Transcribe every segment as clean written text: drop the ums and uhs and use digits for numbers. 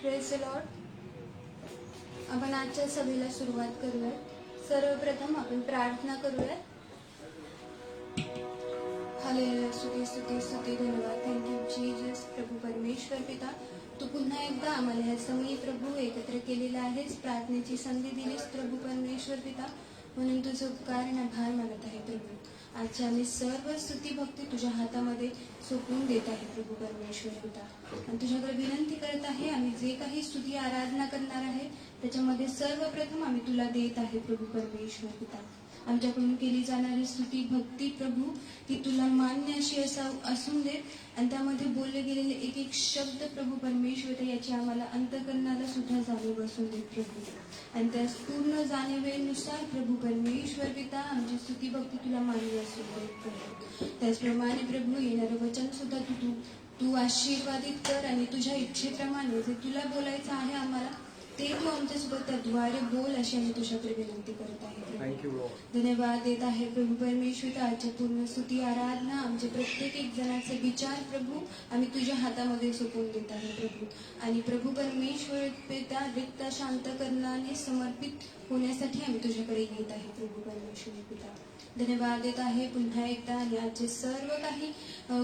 Praise the Lord. आपण आजच्या सभेला सुरुवात करूया. सर्वप्रथम आपण प्रार्थना करूया. हालेलुया. स्तुती स्तुती स्तुती धन्यवाद. Thank you Jesus. प्रभू परमेश्वर पिता, तू पुन्हा एकदा आम्हाला ह्या समयी प्रभू एकत्र केलेला आहेस, प्रार्थनेची संधी दिलीस प्रभू परमेश्वर पिता, म्हणून तुझं उपकार आणि आभार मानत आहे प्रभू. आजची आम्ही सर्व स्तुती भक्ती तुझ्या हातामध्ये सोपवून देत आहे प्रभू परमेश्वर पिता, आणि तुझ्याकडे विनंती करत आहे, आम्ही जे काही स्तुती आराधना करणार आहे त्याच्यामध्ये सर्वप्रथम आम्ही तुला देत आहे प्रभू परमेश्वर पिता. आमच्याकडून केली जाणारी स्तुती भक्ती प्रभू ती तुला मान्य अशी असून दे, आणि त्यामध्ये बोलले गेलेले एक एक शब्द प्रभू परमेश्वर याची आम्हाला अंतःकरणाला सुद्धा जाणीव बसून दे प्रभू, आणि त्या पूर्ण जाणीवेनुसार प्रभू परमेश्वर पिता आमची स्तुती भक्ती तुला मान्य असून दे प्रभू. त्याचप्रमाणे प्रभू येणारं वचन सुद्धा तू आशीर्वादित कर, आणि तुझ्या इच्छेप्रमाणे जे तुला बोलायचं आहे आम्हाला ते तू आमच्यासोबत त्याद्वारे बोल अशी आम्ही तुझ्याकडे विनंती करत आहे. धन्यवाद देत आहे प्रभू परमेश्वर. आजच्या पूर्ण स्तुती आराधना आमचे प्रत्येक एक जणाचे विचार प्रभू आम्ही तुझ्या हातामध्ये सोपवून देत आहे प्रभू, आणि प्रभू परमेश्वर त्या रिक्त शांत करण्याने समर्पित होण्यासाठी आम्ही तुझ्याकडे येत आहे प्रभू परमेश्वर पिता. धन्यवाद देत आहे पुन्हा एकदा, आणि आजचे सर्व काही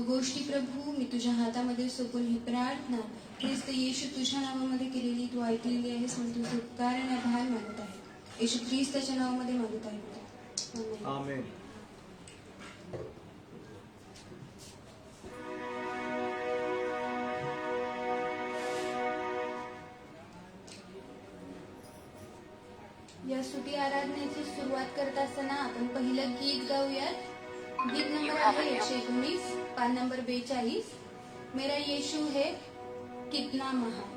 गोष्टी प्रभू मी तुझ्या हातामध्ये सोपून ही प्रार्थना ख्रिस्त येशू तुझ्या नावामध्ये केलेली तू ऐकलेली आहेस, म्हणून तुझे उपकार आणि आभार मानत आहे. येशू ख्रिस्ताच्या नावामध्ये मागत आहे. आमेन. या स्तुती आराधनेची सुरुवात करत असताना आपण पहिलं गीत गाऊयात. गीत नंबर आहे 119, पान नंबर 42. मेरा यीशु है कितना महान.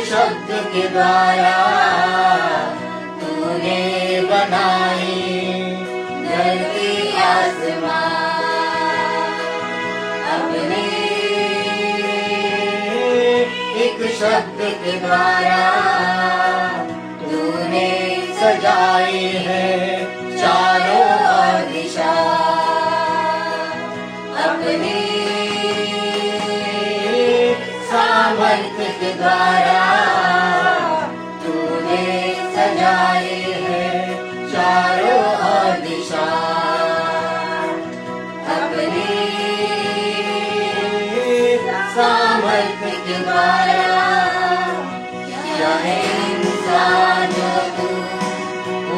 शब्द के द्वारा तूने बनाई धरती आसमान, अपने एक शब्द के द्वारा तूने सजाई है चारों ओर दिशा, सामर्थ्य के द्वारा तूने सजाए हैं चारों ओर दिशा अपने सामर्थ्य के द्वारा क्या है इंसान जो तू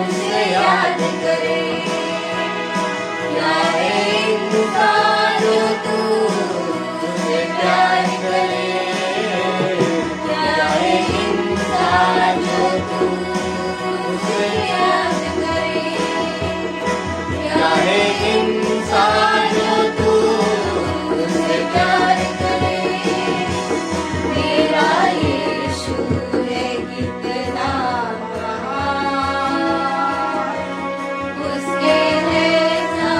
उसे याद करे क्या है इंसान जो तू उसे प्यार करे क्या है इंसान जो तू उसे याद करे क्या है इंसान जो तू उसे प्यार करे मेरा यीशु है कितना महान उसके जैसा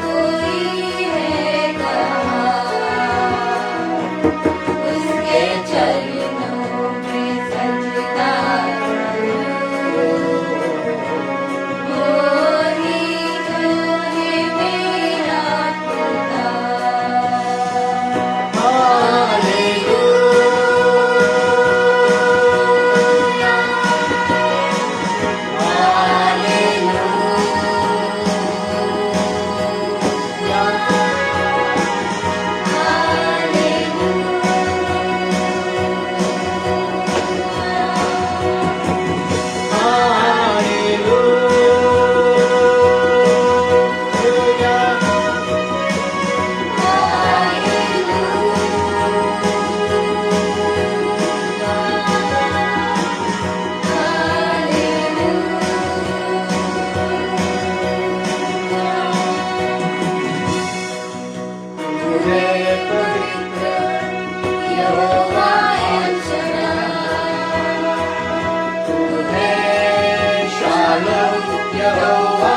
कोई है कहाँ उसके चरणों में सजदा करूं वो ही जो है मेरा खुदा यहोवा El Shaddai, तू है शालोम यहोवा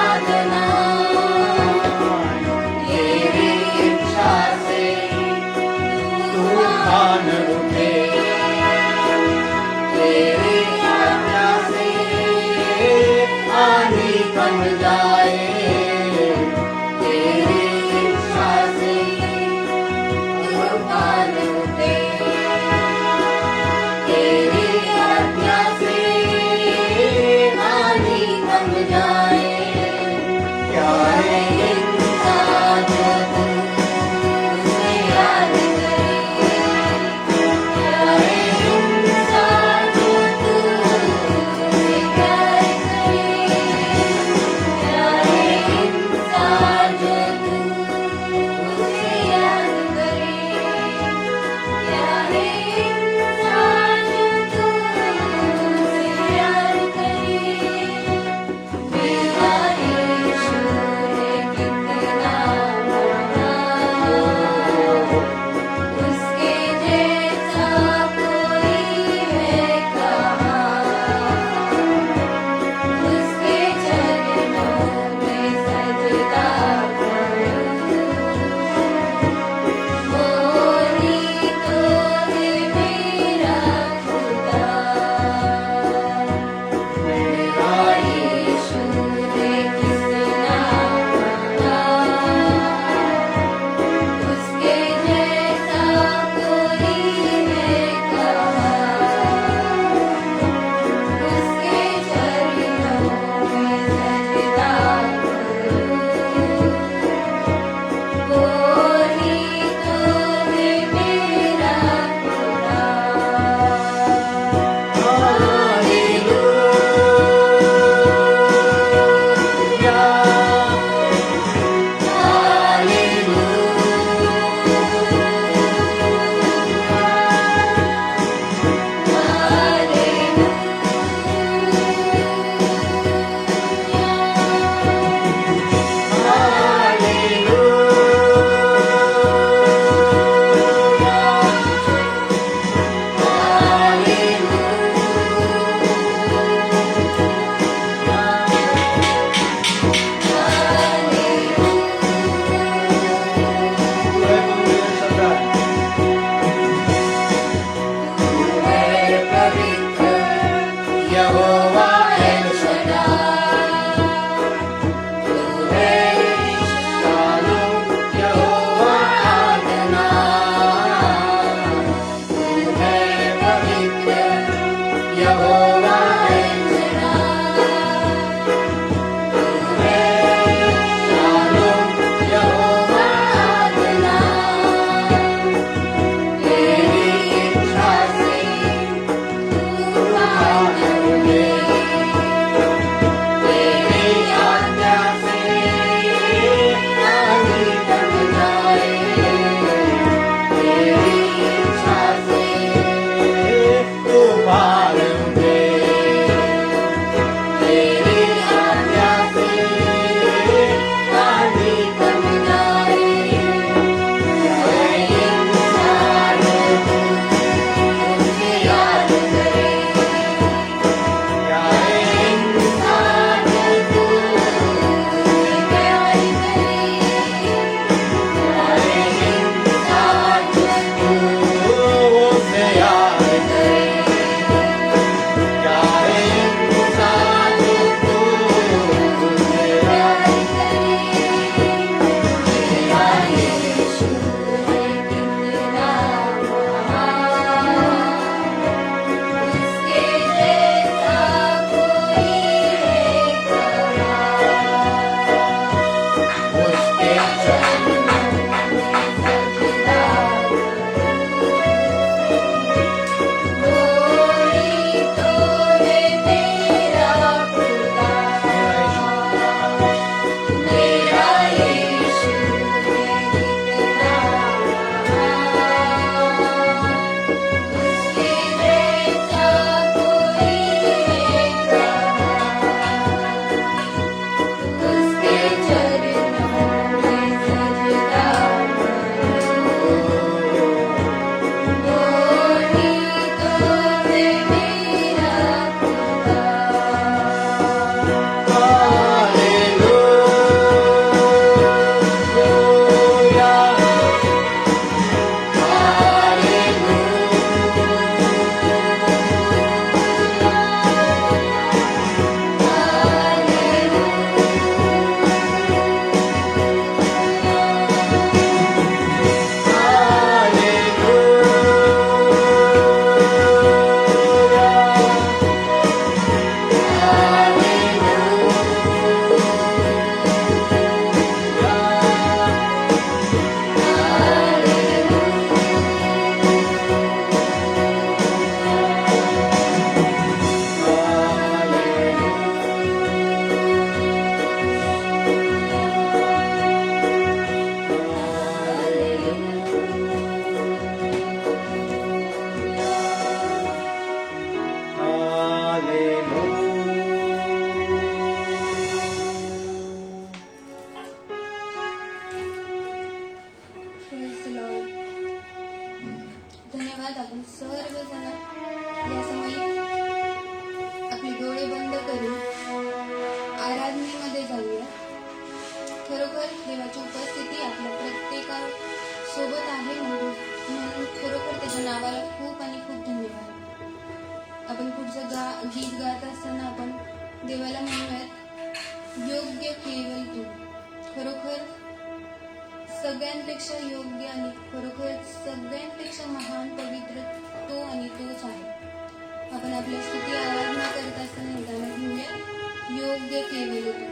Adonai, तेरी इच्छा से तूफान उठे तेरी आज्ञा से आंधी बन जाए तेरी इच्छा से तूफान उठे नावात आपण सर्वजण या समयी आपले डोळे बंद करून आराधनेमध्ये जाऊया. खरोखर देवाची उपस्थिती आपल्या प्रत्येकासोबत आहे म्हणून खरोखर त्याच्या नावाला खूप आणि खूप धन्यवाद. आपण पुढचं गीत गात असताना आपण देवाला म्हणूयात, योग्य केवळ तू. खरोखर सगळ्यांपेक्षा योग्य आणि खरोखर सगळ्यांपेक्षा महान पवित्र तो आणि तोच आहे. आपण आपल्या स्तुती आराधना करत असताना हे गाणं घेऊया, योग्य केवळ तू.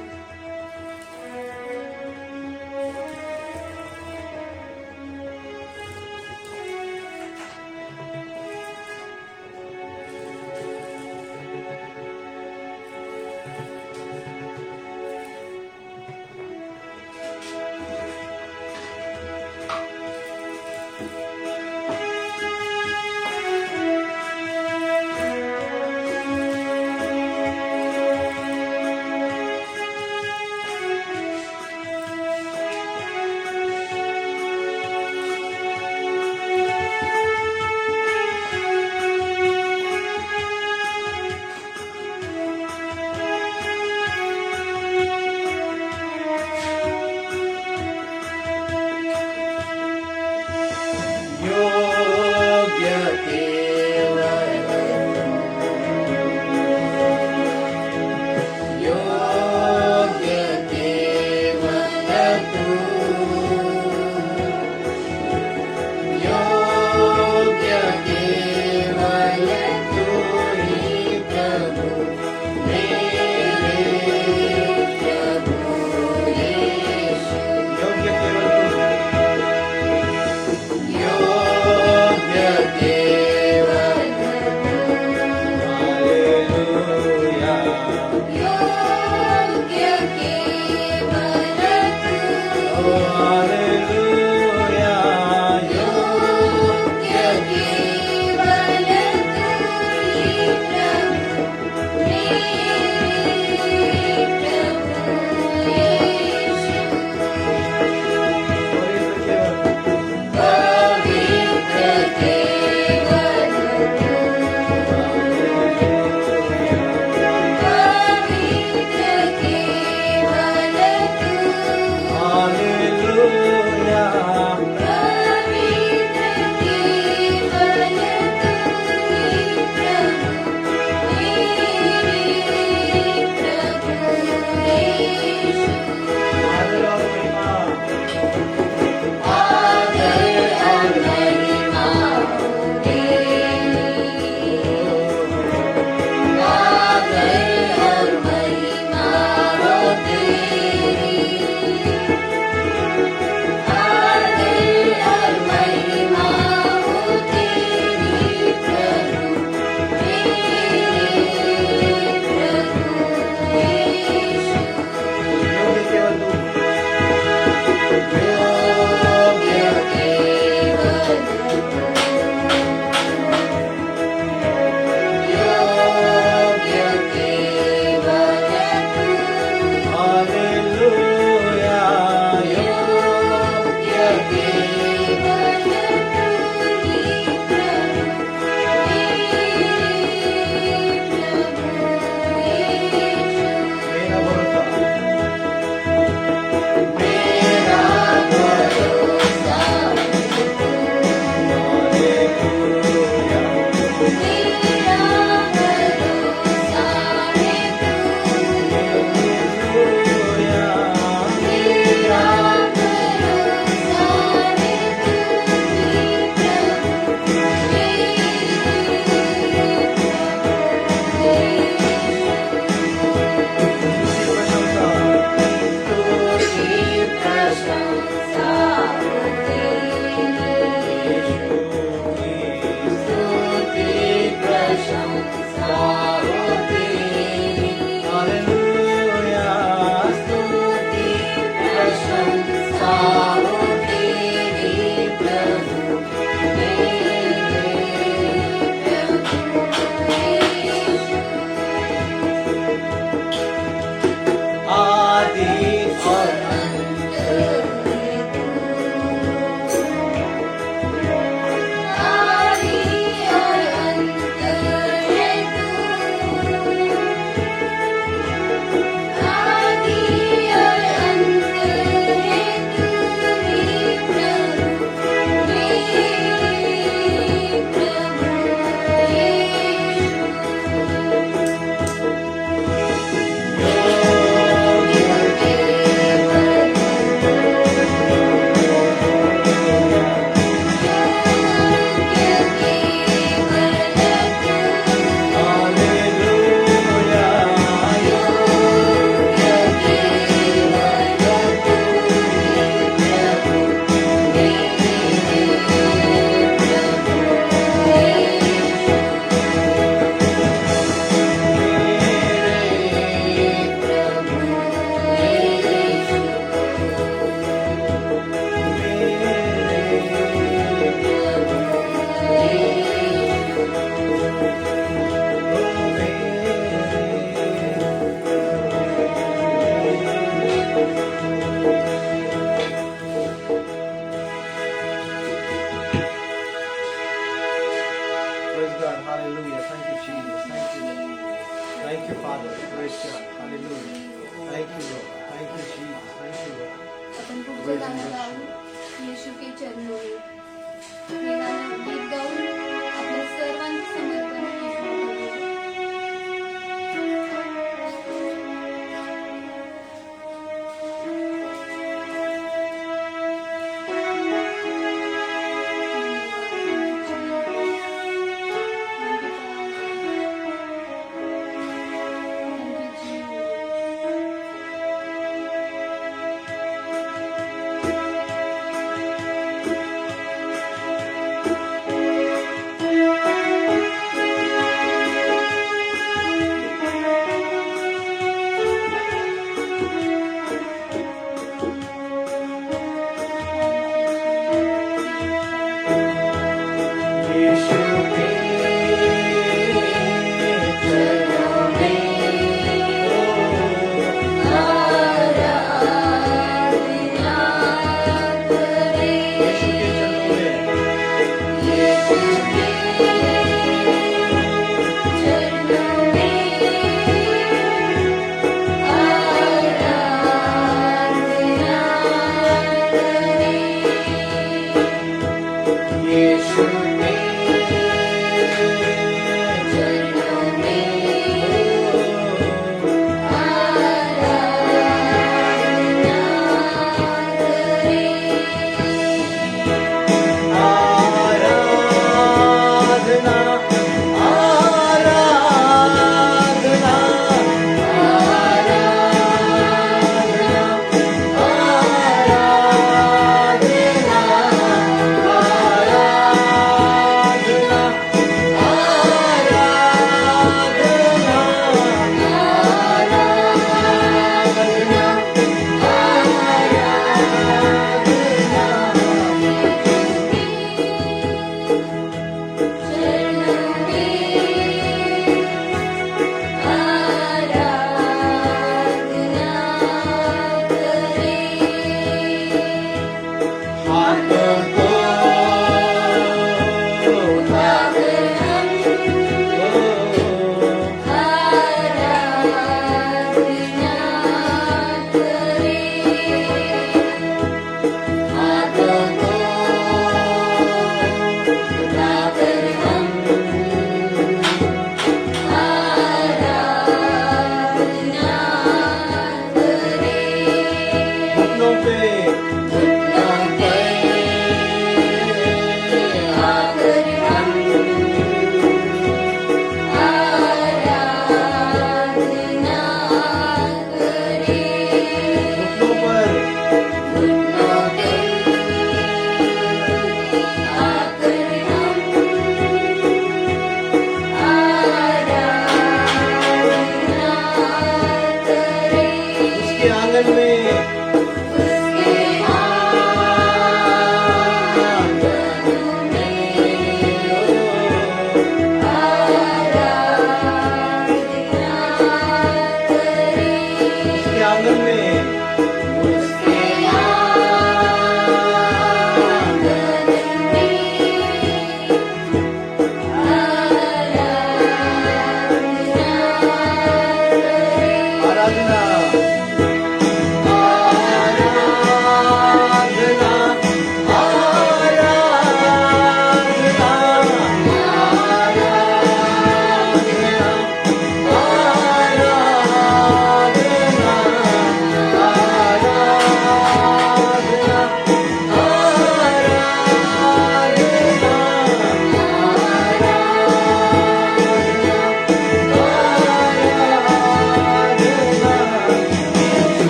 you, Father. Praise God. Hallelujah. Thank you, Lord. Thank you, Jesus. Thank you, Lord. आपण पुढचं गाणं गाऊ येशू के चरणों में. हे गाणं गीत गाऊन आपल्या सर्वांचं समर्पण येशूला करूया.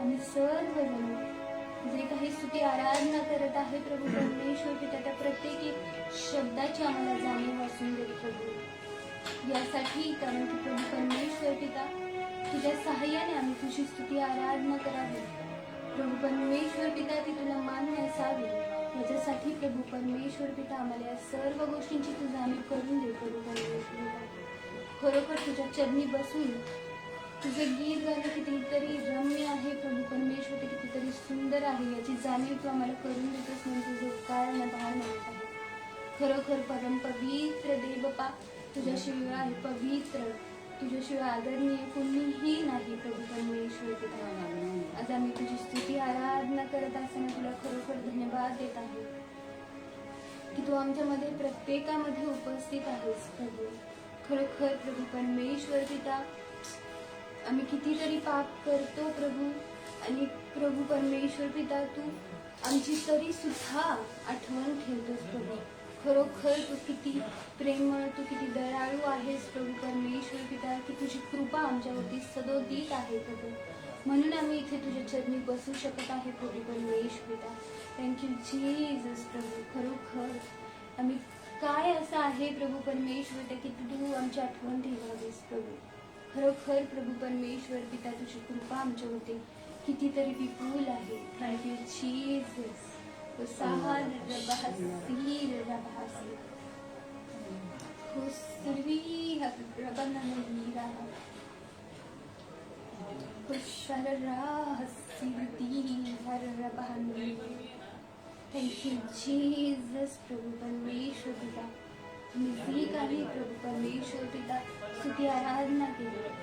आम्ही सर्वजण जे काही स्तुती आराधना करत आहे प्रभू परमेश्वर पिता, त्या प्रत्येक एक शब्दाची आम्हाला जाणीव असून दे प्रभू. यासाठी कारण की प्रभू परमेश्वर पिता, तुझ्या सहाय्याने आम्ही तुझी स्तुती आराधना करावी प्रभू परमेश्वर पिता, ती तुला मान्य असावी. याच्यासाठी प्रभू परमेश्वर पिता आम्हाला या सर्व गोष्टींची तू जाणीव करून दे प्रभू परमेश्वर पिता. खरोखर तुझ्या चरणी बसून तुझं गीत गाणं कितीतरी रम्य आहे प्रभू परमेश्वर, ते कितीतरी सुंदर आहे याची जाणीव तू आम्हाला करून देतोस म्हणून तुझं उपकार आणि आभार मानत आहे. खरोखर परम पवित्र देव बाप्पा, तुझ्याशिवाय आहे पवित्र, तुझ्याशिवाय आदरणीय कोणीही नाही प्रभू परमेश्वर पिता. आज आम्ही तुझी स्तुती आराधना करत असताना तुला खरोखर धन्यवाद देत आहे की तू आमच्यामध्ये प्रत्येकामध्ये उपस्थित आहेस प्रभू. खरोखर प्रभू परमेश्वर पिता, आम्ही कितीतरी पाप करतो प्रभू, आणि प्रभू परमेश्वर पिता तू आमची तरी सुद्धा आठवण ठेवतोस प्रभू. खरोखर तू किती प्रेमळ, तू किती दयाळू आहेस प्रभू परमेश्वर पिता, की तुझी कृपा आमच्यावरती सदोदित आहे प्रभू. म्हणून आम्ही इथे तुझ्या चरणी बसू शकत आहे प्रभू परमेश्वर पिता. थँक्यू जीजस प्रभू. खरोखर आम्ही काय असं आहे प्रभू परमेश्वर पिता की तू आमची आठवण ठेवावीस प्रभू. खरोखर प्रभू परमेश्वर पिता, तुझी कृपा आमच्यावरती कितीतरी विपुल आहे. Thank you Jesus. सहार रबासी रबासी खुसरी रबननीरा खुशररा हसीदी हर रबानी. थँक्यू जीसस प्रभू परमेश्वर पिता. मी जे काही प्रभू परमेश्वर पिता स्तुती आराधना केली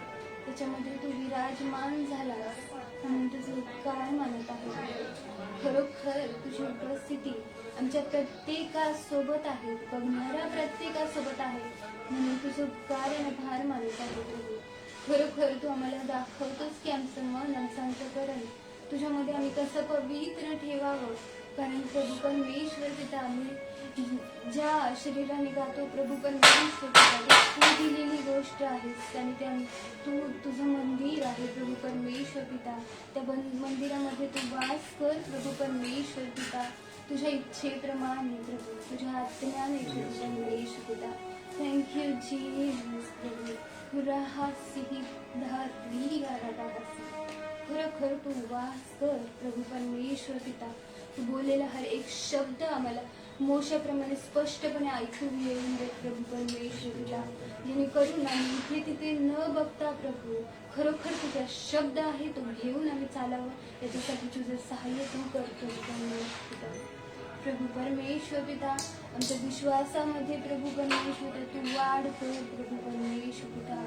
त्याच्यामध्ये तू विराजमान झाला म्हणून तुझे उपकार मानत आहे. खरोखर तुझी उपस्थिती आमच्या प्रत्येकासोबत आहे, बघणाऱ्या प्रत्येकासोबत आहे म्हणून तुझे उपकार आणि आभार मानत आहे प्रभू. खरोखर तू आम्हाला दाखवतोस की आमचं मन, आमचं अंतःकरण तुझ्यामध्ये आम्ही कसं पवित्र ठेवावं. कारण प्रभू परमेश्वर पिता, आम्ही ज्या शरीराने गातो प्रभू परमेश्वर पिता, तू दिलेली गोष्ट आहेस आणि त्या तू तुझं मंदिर आहे प्रभू परमेश्वर पिता. त्या मंदिरामध्ये तू वास कर प्रभू परमेश्वर पिता, तुझ्या इच्छेप्रमाणे प्रभू, तुझ्या आत्म्याने प्रभू परमेश्वर पिता. थँक्यू जीसस प्रभू. राहासी धात्री गारासी. खरोखर तू वास कर प्रभू परमेश्वर पिता. तू बोललेला हर एक शब्द आम्हाला मोशाप्रमाणे स्पष्टपणे ऐकून येऊन दे प्रभू परमेश्वर पिता, जेणेकरून आम्ही इथे तिथे न बघता प्रभू खरोखर तुझा शब्द आहे तो घेऊन आम्ही चालावं. याच्यासाठी तुझं सहाय्य तू कर प्रभू परमेश्वर पिता. प्रभू परमेश्वर पिता, आमच्या विश्वासामध्ये प्रभू परमेश्वर पिता तू वाढ कर प्रभू परमेश्वर पिता.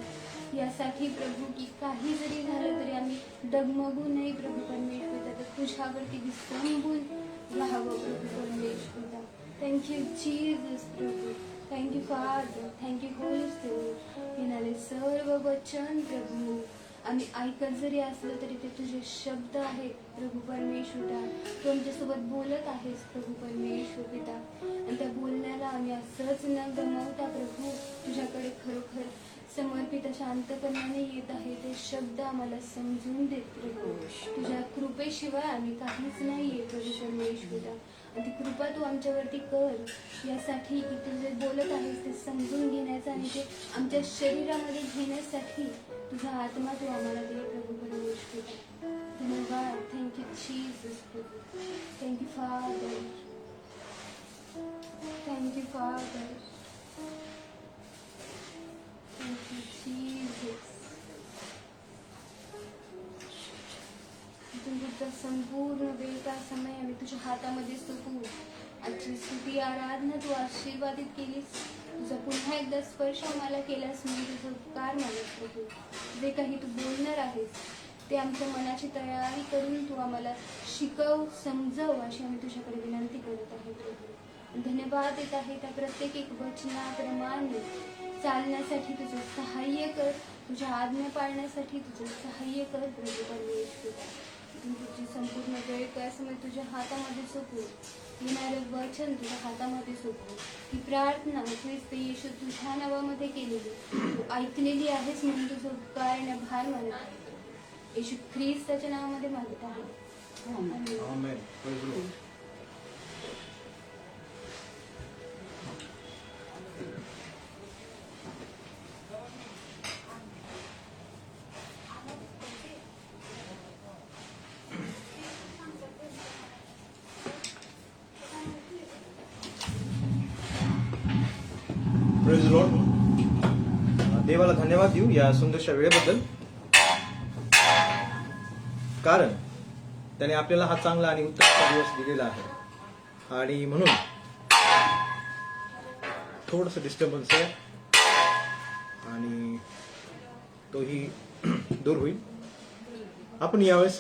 यासाठी प्रभू की काही जरी झालं तरी आम्ही डगमगू नये प्रभू परमेश्वर पिता, तर तुझ्यावरती विसंबून राहावं प्रभू परमेश्वर पिता. थँक्यू जीसस प्रभू. Thank you father. Thank you holy spirit. येणारे सर्व वचन प्रभू आम्ही ऐकत जरी असलो तरी ते तुझे शब्द आहेत प्रभू परमेश्वर पिता. तू आमच्यासोबत बोलत आहेस प्रभू परमेश्वर पिता, आणि त्या बोलण्याला आम्ही असंच न गमावता प्रभू तुझ्याकडे खरोखर समर्पित शांतपणाने येत आहे. ते शब्द आम्हाला समजून देत प्रभू. तुझ्या कृपेशिवाय आम्ही काहीच नाही आहे प्रभू परमेश्वर पिता. आणि ती कृपा तू आमच्यावरती कर यासाठी की तू जे बोलत आहेस ते समजून घेण्याचं आणि ते आमच्या शरीरामध्ये घेण्यासाठी तुझा आत्मा तू आम्हाला दे प्रभू परमेश्वर पिता. धन्यवाद. थँक्यू जीसस प्रभू. Thank you father. Thank you father. Thank you Jesus. तुझा संपूर्ण वेळचा समय आम्ही तुझ्या हातामध्ये सोपवू. आजची स्तुती आराधना तू आशीर्वादित केलीस, तुझा पुन्हा एकदा स्पर्श आम्हाला केलास म्हणून तुझा उपकार मानत प्रभू. जे काही तू बोलणार आहेस ते आमच्या मनाची तयारी करून तू आम्हाला शिकव, समजव अशी आम्ही तुझ्याकडे विनंती करत आहे प्रभू. धन्यवाद देत आहे त्या प्रत्येक एक वचनाप्रमाणे चालण्यासाठी तुझं सहाय्य कर, तुझ्या आज्ञा पाळण्यासाठी तुझं सहाय्य कर प्रभू परमेश्वर. तुझी संपूर्ण वेळ काय समय तुझ्या हातामध्ये सोपू. येणारं वचन तुझ्या हातामध्ये सोपू. ही प्रार्थना ख्रिस्त येशू तुझ्या नावामध्ये केलेली तू ऐकलेली आहेस म्हणून तुझं उपकार आणि आभार मानत आहे. येशू ख्रिस्ताच्या नावामध्ये मागत आहे. आमेन. Amen. Praise the Lord. Praise the Lord. देवाला धन्यवाद देऊ या सुंदरशा वेळेबद्दल, कारण त्याने आपल्याला हा चांगला आणि उत्तम दिवस दिलेला आहे. आणि म्हणून थोडंसं डिस्टर्बन्स आहे आणि तोही दूर होईल. आपण यावेळेस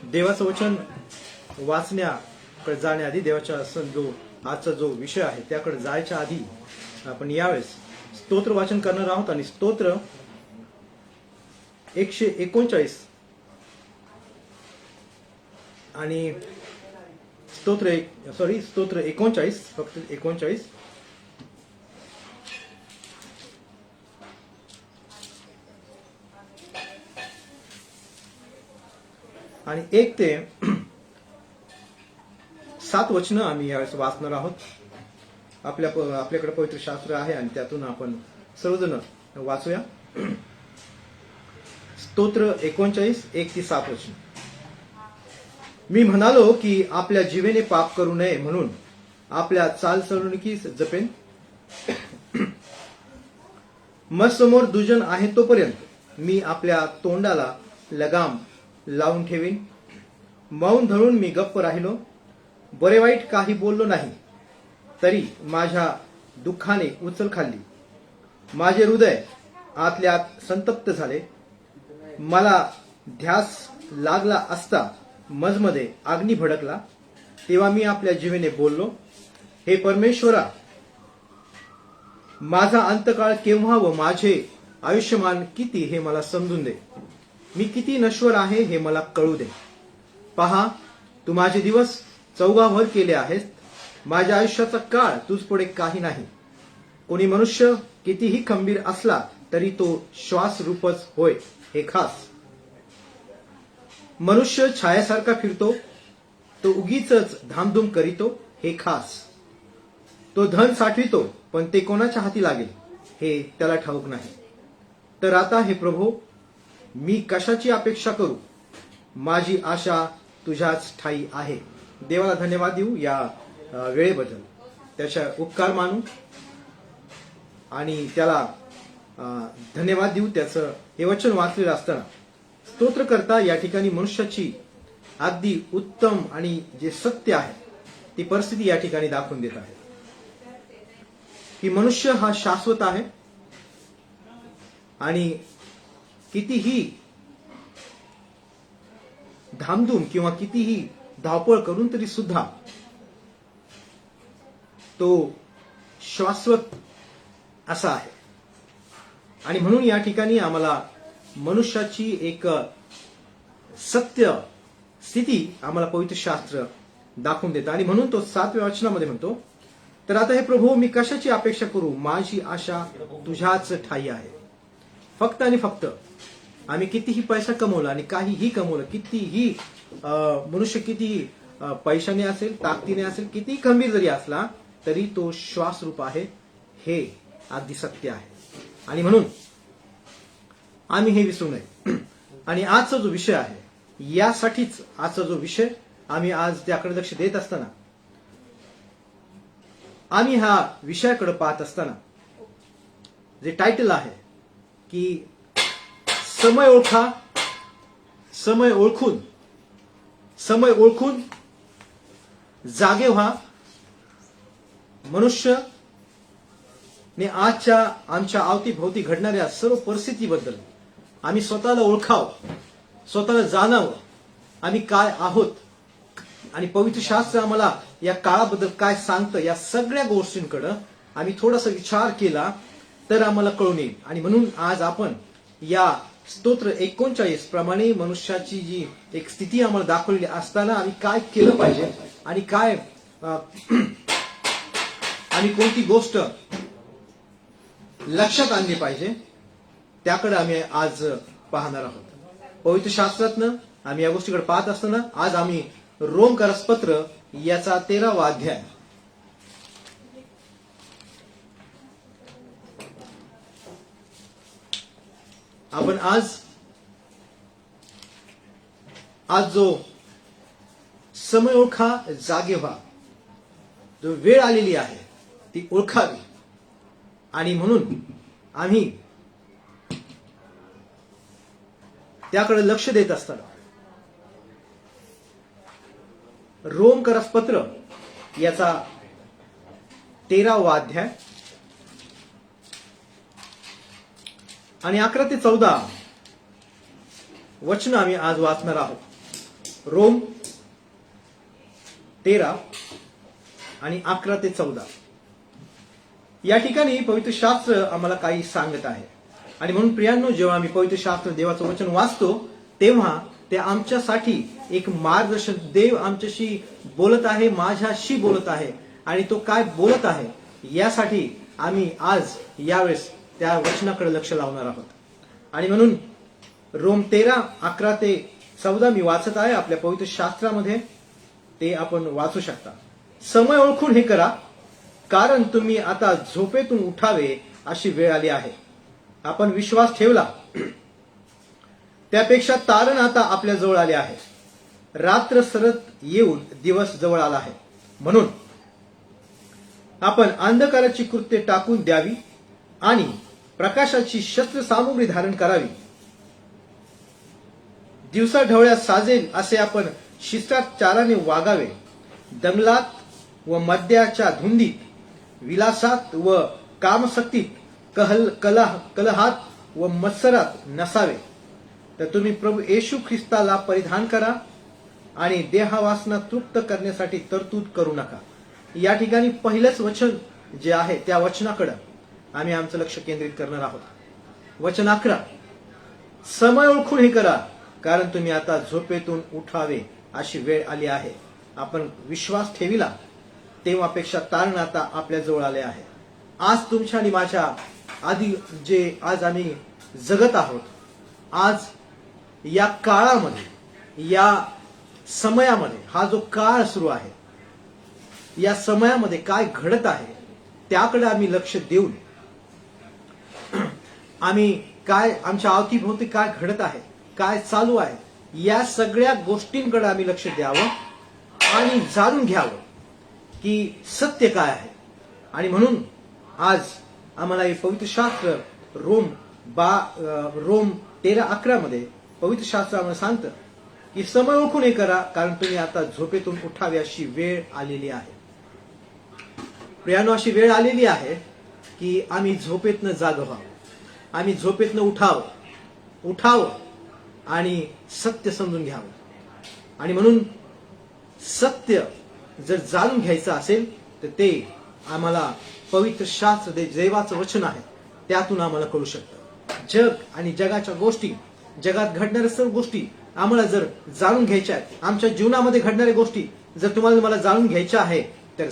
देवाचं वचन वाचण्याकडे जाण्याआधी, देवाच्या जो आजचा जो विषय आहे त्याकडे जायच्या आधी आपण यावेळेस स्तोत्र वाचन करणार आहोत. आणि स्तोत्र 139 आणि स्तोत्र 39, फक्त 39. आणि 1 ते 7 वचनं आम्ही यावेळेस वाचणार आहोत. आपल्याकडे पवित्र शास्त्र आहे आणि त्यातून आपण सर्वजण वाचूया. स्तोत्र 39, 1 ते 7 वचन. मी म्हणालो की आपल्या जीवेने पाप करू नये म्हणून आपल्या चालचलणुकीस जपेन. मजसमोर दुजन आहे तोपर्यंत मी आपल्या तोंडाला लगाम लावून ठेवीन. मौन धरून मी गप्प राहिलो, बरे वाईट काही बोललो नाही, तरी माझ्या दुःखाने उचल खाल्ली. माझे हृदय आतल्यात संतप्त झाले. मला ध्यास लागला असता मजमध्ये अग्नी भडकला. तेव्हा मी आपल्या जीवेने बोललो, हे परमेश्वरा, माझा अंतकाळ केव्हा व माझे आयुष्यमान किती हे मला समजून दे. मी किती नश्वर आहे हे मला कळू दे. पहा, तू माझे दिवस चौगावर केले आहेस. माझ्या आयुष्याचा काळ तुझपुढे काही नाही. कोणी मनुष्य कितीही खंबीर असला तरी तो श्वास रूपच होय हे खास. मनुष्य छायासारखा फिरतो, तो उगीच धामधूम करीतो हे खास. तो धन साठवितो, पण ते कोणाच्या हाती लागेल हे त्याला ठाऊक नाही. तर आता हे प्रभू, मी कशाची अपेक्षा करू? माझी आशा तुझ्याच ठाई आहे. देवाला धन्यवाद देऊ या वेळेबद्दल, त्याच्या उपकार मानू आणि त्याला धन्यवाद देऊ. त्याचं हे वचन वाचलेलं असताना स्तोत्रकर्ता या ठिकाणी मनुष्याची अगदी उत्तम आणि जे सत्य आहे ती परिस्थिती या ठिकाणी दाखवून देत आहे की मनुष्य हा शाश्वत आहे आणि कितीही धामधूम किंवा कितीही धावपळ करून तरी सुद्धा तो शाश्वत असा आहे. आणि म्हणून या ठिकाणी आम्हाला मनुष्याची एक सत्य स्थिती आम्हाला पवित्र शास्त्र दाखवून देतं. आणि म्हणून तो 7व्या वचनामध्ये म्हणतो, तर आता हे प्रभू, मी कशाची अपेक्षा करू? माझी आशा तुझ्याच ठाई आहे. फक्त आणि फक्त आम्ही कितीही पैसा कमवला आणि काहीही कमवलं, कितीही मनुष्य कितीही पैशाने असेल, ताकदीने असेल, कितीही खंबीर जरी असला तरी तो श्वासरूप आहे हे अगदी सत्य आहे. आणि म्हणून आम्ही हे विसरू नये. आणि आजचा जो विषय आहे, यासाठीच आजचा जो विषय आम्ही आज त्याकडे लक्ष देत असताना, आम्ही हा विषयाकडे पाहत असताना जे टायटल आहे की समय ओळखा, समय ओळखून जागे व्हा. मनुष्य ने आजच्या आमच्या अवतीभोवती घडणाऱ्या सर्व परिस्थितीबद्दल आम्ही स्वतःला ओळखावं, स्वतःला जाणावं, आम्ही काय आहोत आणि पवित्र शास्त्र आम्हाला या काळाबद्दल काय सांगतं, या सगळ्या गोष्टींकडे आम्ही थोडासा विचार केला तर आम्हाला कळून येईल. आणि म्हणून आज आपण या स्तोत्र 39 प्रमाणे मनुष्याची जी एक स्थिती आम्हाला दाखवलेली असताना आम्ही काय केलं पाहिजे आणि काय आणि कोणती गोष्ट लक्षात आणली पाहिजे त्याकडे आम्ही आज पाहणार आहोत. पवित्र शास्त्रातनं आम्ही या गोष्टीकडे पाहत असताना आज आम्ही रोमकरसपत्र याचा 13वा अध्याय आपण आज जो समय ओळखा जागे व्हा, जो वेळ आलेली आहे ती ओळखावी आणि म्हणून आम्ही त्याकडे लक्ष देत असताना रोमकरसपत्र याचा 13वा अध्याय आणि 11 ते 14 वचन आम्ही आज वाचणार आहोत. रोम 13 आणि 11 ते 14 या ठिकाणी पवित्र शास्त्र आम्हाला काही सांगत आहे. आणि म्हणून प्रियांनो, जेव्हा आम्ही पवित्र शास्त्र देवाचं वचन वाचतो तेव्हा ते आमच्यासाठी एक मार्गदर्शन, देव आमच्याशी बोलत आहे, माझ्याशी बोलत आहे आणि तो काय बोलत आहे यासाठी आम्ही आज यावेळेस त्या वचनाकडे लक्ष लावणार आहोत. आणि म्हणून रोम 13 11 ते 14 मी वाचत आहे आपल्या पवित्र शास्त्रामध्ये, ते आपण वाचू शकता. समय ओळखून हे करा, कारण तुम्ही आता झोपेतून उठावे अशी वेळ आली आहे. आपण विश्वास ठेवला, त्यापेक्षा तारण आता आपल्या जवळ आले आहे. रात्र सरत येऊन दिवस जवळ आला आहे. म्हणून आपण अंधकाराची कृत्ये टाकून द्यावी आणि प्रकाशाची शस्त्र सामुग्री धारण करावी. दिवसा ढवळ्यात साजेल असे आपण शिष्टाचाराने वागावे. दंगलात व मद्याच्या धुंदीत, विलासात व कामशक्तीत, कलहात व मत्सरात नसावे. तर तुम्ही प्रभू येशू ख्रिस्ताला परिधान करा आणि देहवासना तृप्त करण्यासाठी तरतूद करू नका. या ठिकाणी पहिलंच वचन जे आहे त्या वचनाकडे आम्ही आमचं लक्ष केंद्रित करणार आहोत. वचन 11, समय ओळखून हे करा, कारण तुम्ही आता झोपेतून उठावे अशी वेळ आली आहे. आपण विश्वास ठेविला, तेव्हापेक्षा तारण आता आपल्या जवळ आले आहे. आज तुमच्या आणि माझ्या आधी जे आज आम्ही जगत आहोत, आज या काळामध्ये, या समयामध्ये, हा जो काळ सुरू आहे, या समयामध्ये काय घडत आहे त्याकडे आम्ही लक्ष देऊन आम्ही काय आमच्या अवतीभोवती काय घडत आहे, काय चालू आहे, या सगळ्या गोष्टींकडे आम्ही लक्ष द्यावं आणि जाणून घ्यावं की सत्य काय आहे. आणि म्हणून आज आम्हाला हे पवित्र शास्त्र रोम 13:11 मध्ये पवित्र शास्त्र आम्हाला सांगतं की समय ओळखून हे करा, कारण तुम्ही आता झोपेतून उठावे अशी वेळ आलेली आहे. प्रियानो, अशी वेळ आलेली आहे की आम्ही झोपेतनं जागं व्हावं, आम्ही झोपेतनं उठावं आणि सत्य समजून घ्यावं. आणि म्हणून सत्य जर जाणून घ्यायचं असेल तर ते आम्हाला पवित्र शास्त्र देवाचं वचन आहे त्यातून आम्हाला कळू शकतं. जग आणि जगाच्या गोष्टी, जगात घडणाऱ्या सर्व गोष्टी आम्हाला जर जाणून घ्यायच्या आहेत, आमच्या जीवनामध्ये घडणाऱ्या गोष्टी जर तुम्हाला मला जाणून घ्यायच्या आहे, तर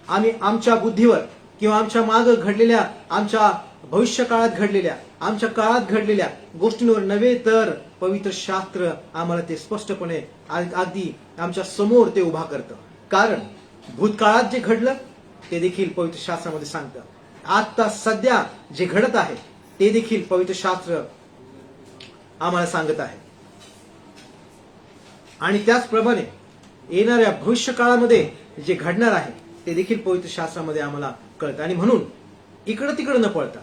आम्ही आमच्या बुद्धीवर किंवा आमच्या मागे घडलेल्या, आमच्या भविष्य काळात घडलेल्या, आमच्या काळात घडलेल्या गोष्टींवर नव्हे, तर पवित्र शास्त्र आम्हाला ते स्पष्टपणे अगदी आमच्या समोर ते उभा करतं. कारण भूतकाळात जे घडलं ते देखील पवित्र शास्त्रामध्ये सांगतं. आता सध्या जे घडत आहे ते देखील पवित्र शास्त्र आम्हाला सांगत आहे. आणि त्याचप्रमाणे येणाऱ्या भविष्य काळामध्ये जे घडणार आहे ते देखील पवित्र शास्त्रामध्ये आम्हाला कळतं. आणि म्हणून इकडं तिकडं न पळता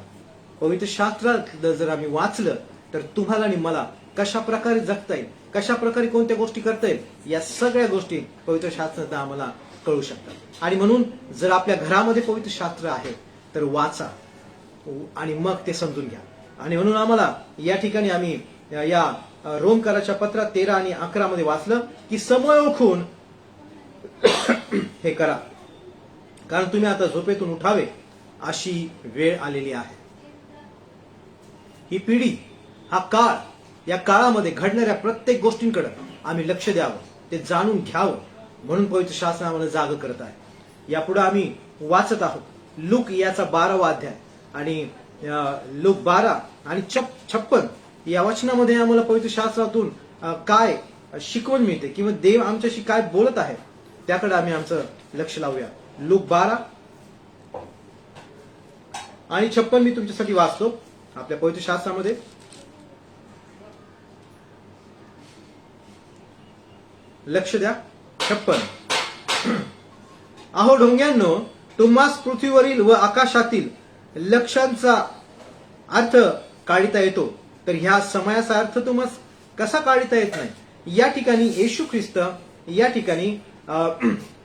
पवित्र शास्त्रात जर आम्ही वाचलं तर तुम्हाला आणि मला कशा प्रकारे जगता येईल, कशा प्रकारे कोणत्या गोष्टी करता येईल, या सगळ्या गोष्टी पवित्र शास्त्रात आम्हाला कळू शकतात. आणि म्हणून जर आपल्या घरामध्ये पवित्र शास्त्र आहे तर वाचा आणि मग ते समजून घ्या. आणि म्हणून आम्हाला या ठिकाणी आम्ही या रोमकराच्या पत्रात 13 आणि 11 मध्ये वाचलं की समय ओळखून हे करा, कारण तुम्ही आता झोपेतून उठावे अशी वेळ आलेली आहे. ही पिढी, हा काळ, या काळामध्ये घडणाऱ्या प्रत्येक गोष्टींकडे आम्ही लक्ष द्यावं, ते जाणून घ्यावं, म्हणून पवित्र शास्त्र आम्हाला जाग करत आहे. यापुढे आम्ही वाचत आहोत लूक याचा 12वा अध्याय आणि लूक 12 आणि 56 या वचनामध्ये आम्हाला पवित्र शास्त्रातून काय शिकवण मिळते किंवा देव आमच्याशी काय बोलत आहे त्याकडे आम्ही आमचं लक्ष लावूया. लूक 12 आणि 56 मी तुमच्यासाठी वाचतो आपल्या पवित्र शास्त्रामध्ये. लक्ष द्या. 56. अहो ढोंग्यांनो, तुम्हास पृथ्वीवरील व आकाशातील लक्षांचा अर्थ काढता येतो, तर ह्या समयाचा अर्थ तुम्हास कसा काढता येत नाही. या ठिकाणी येशू ख्रिस्त या ठिकाणी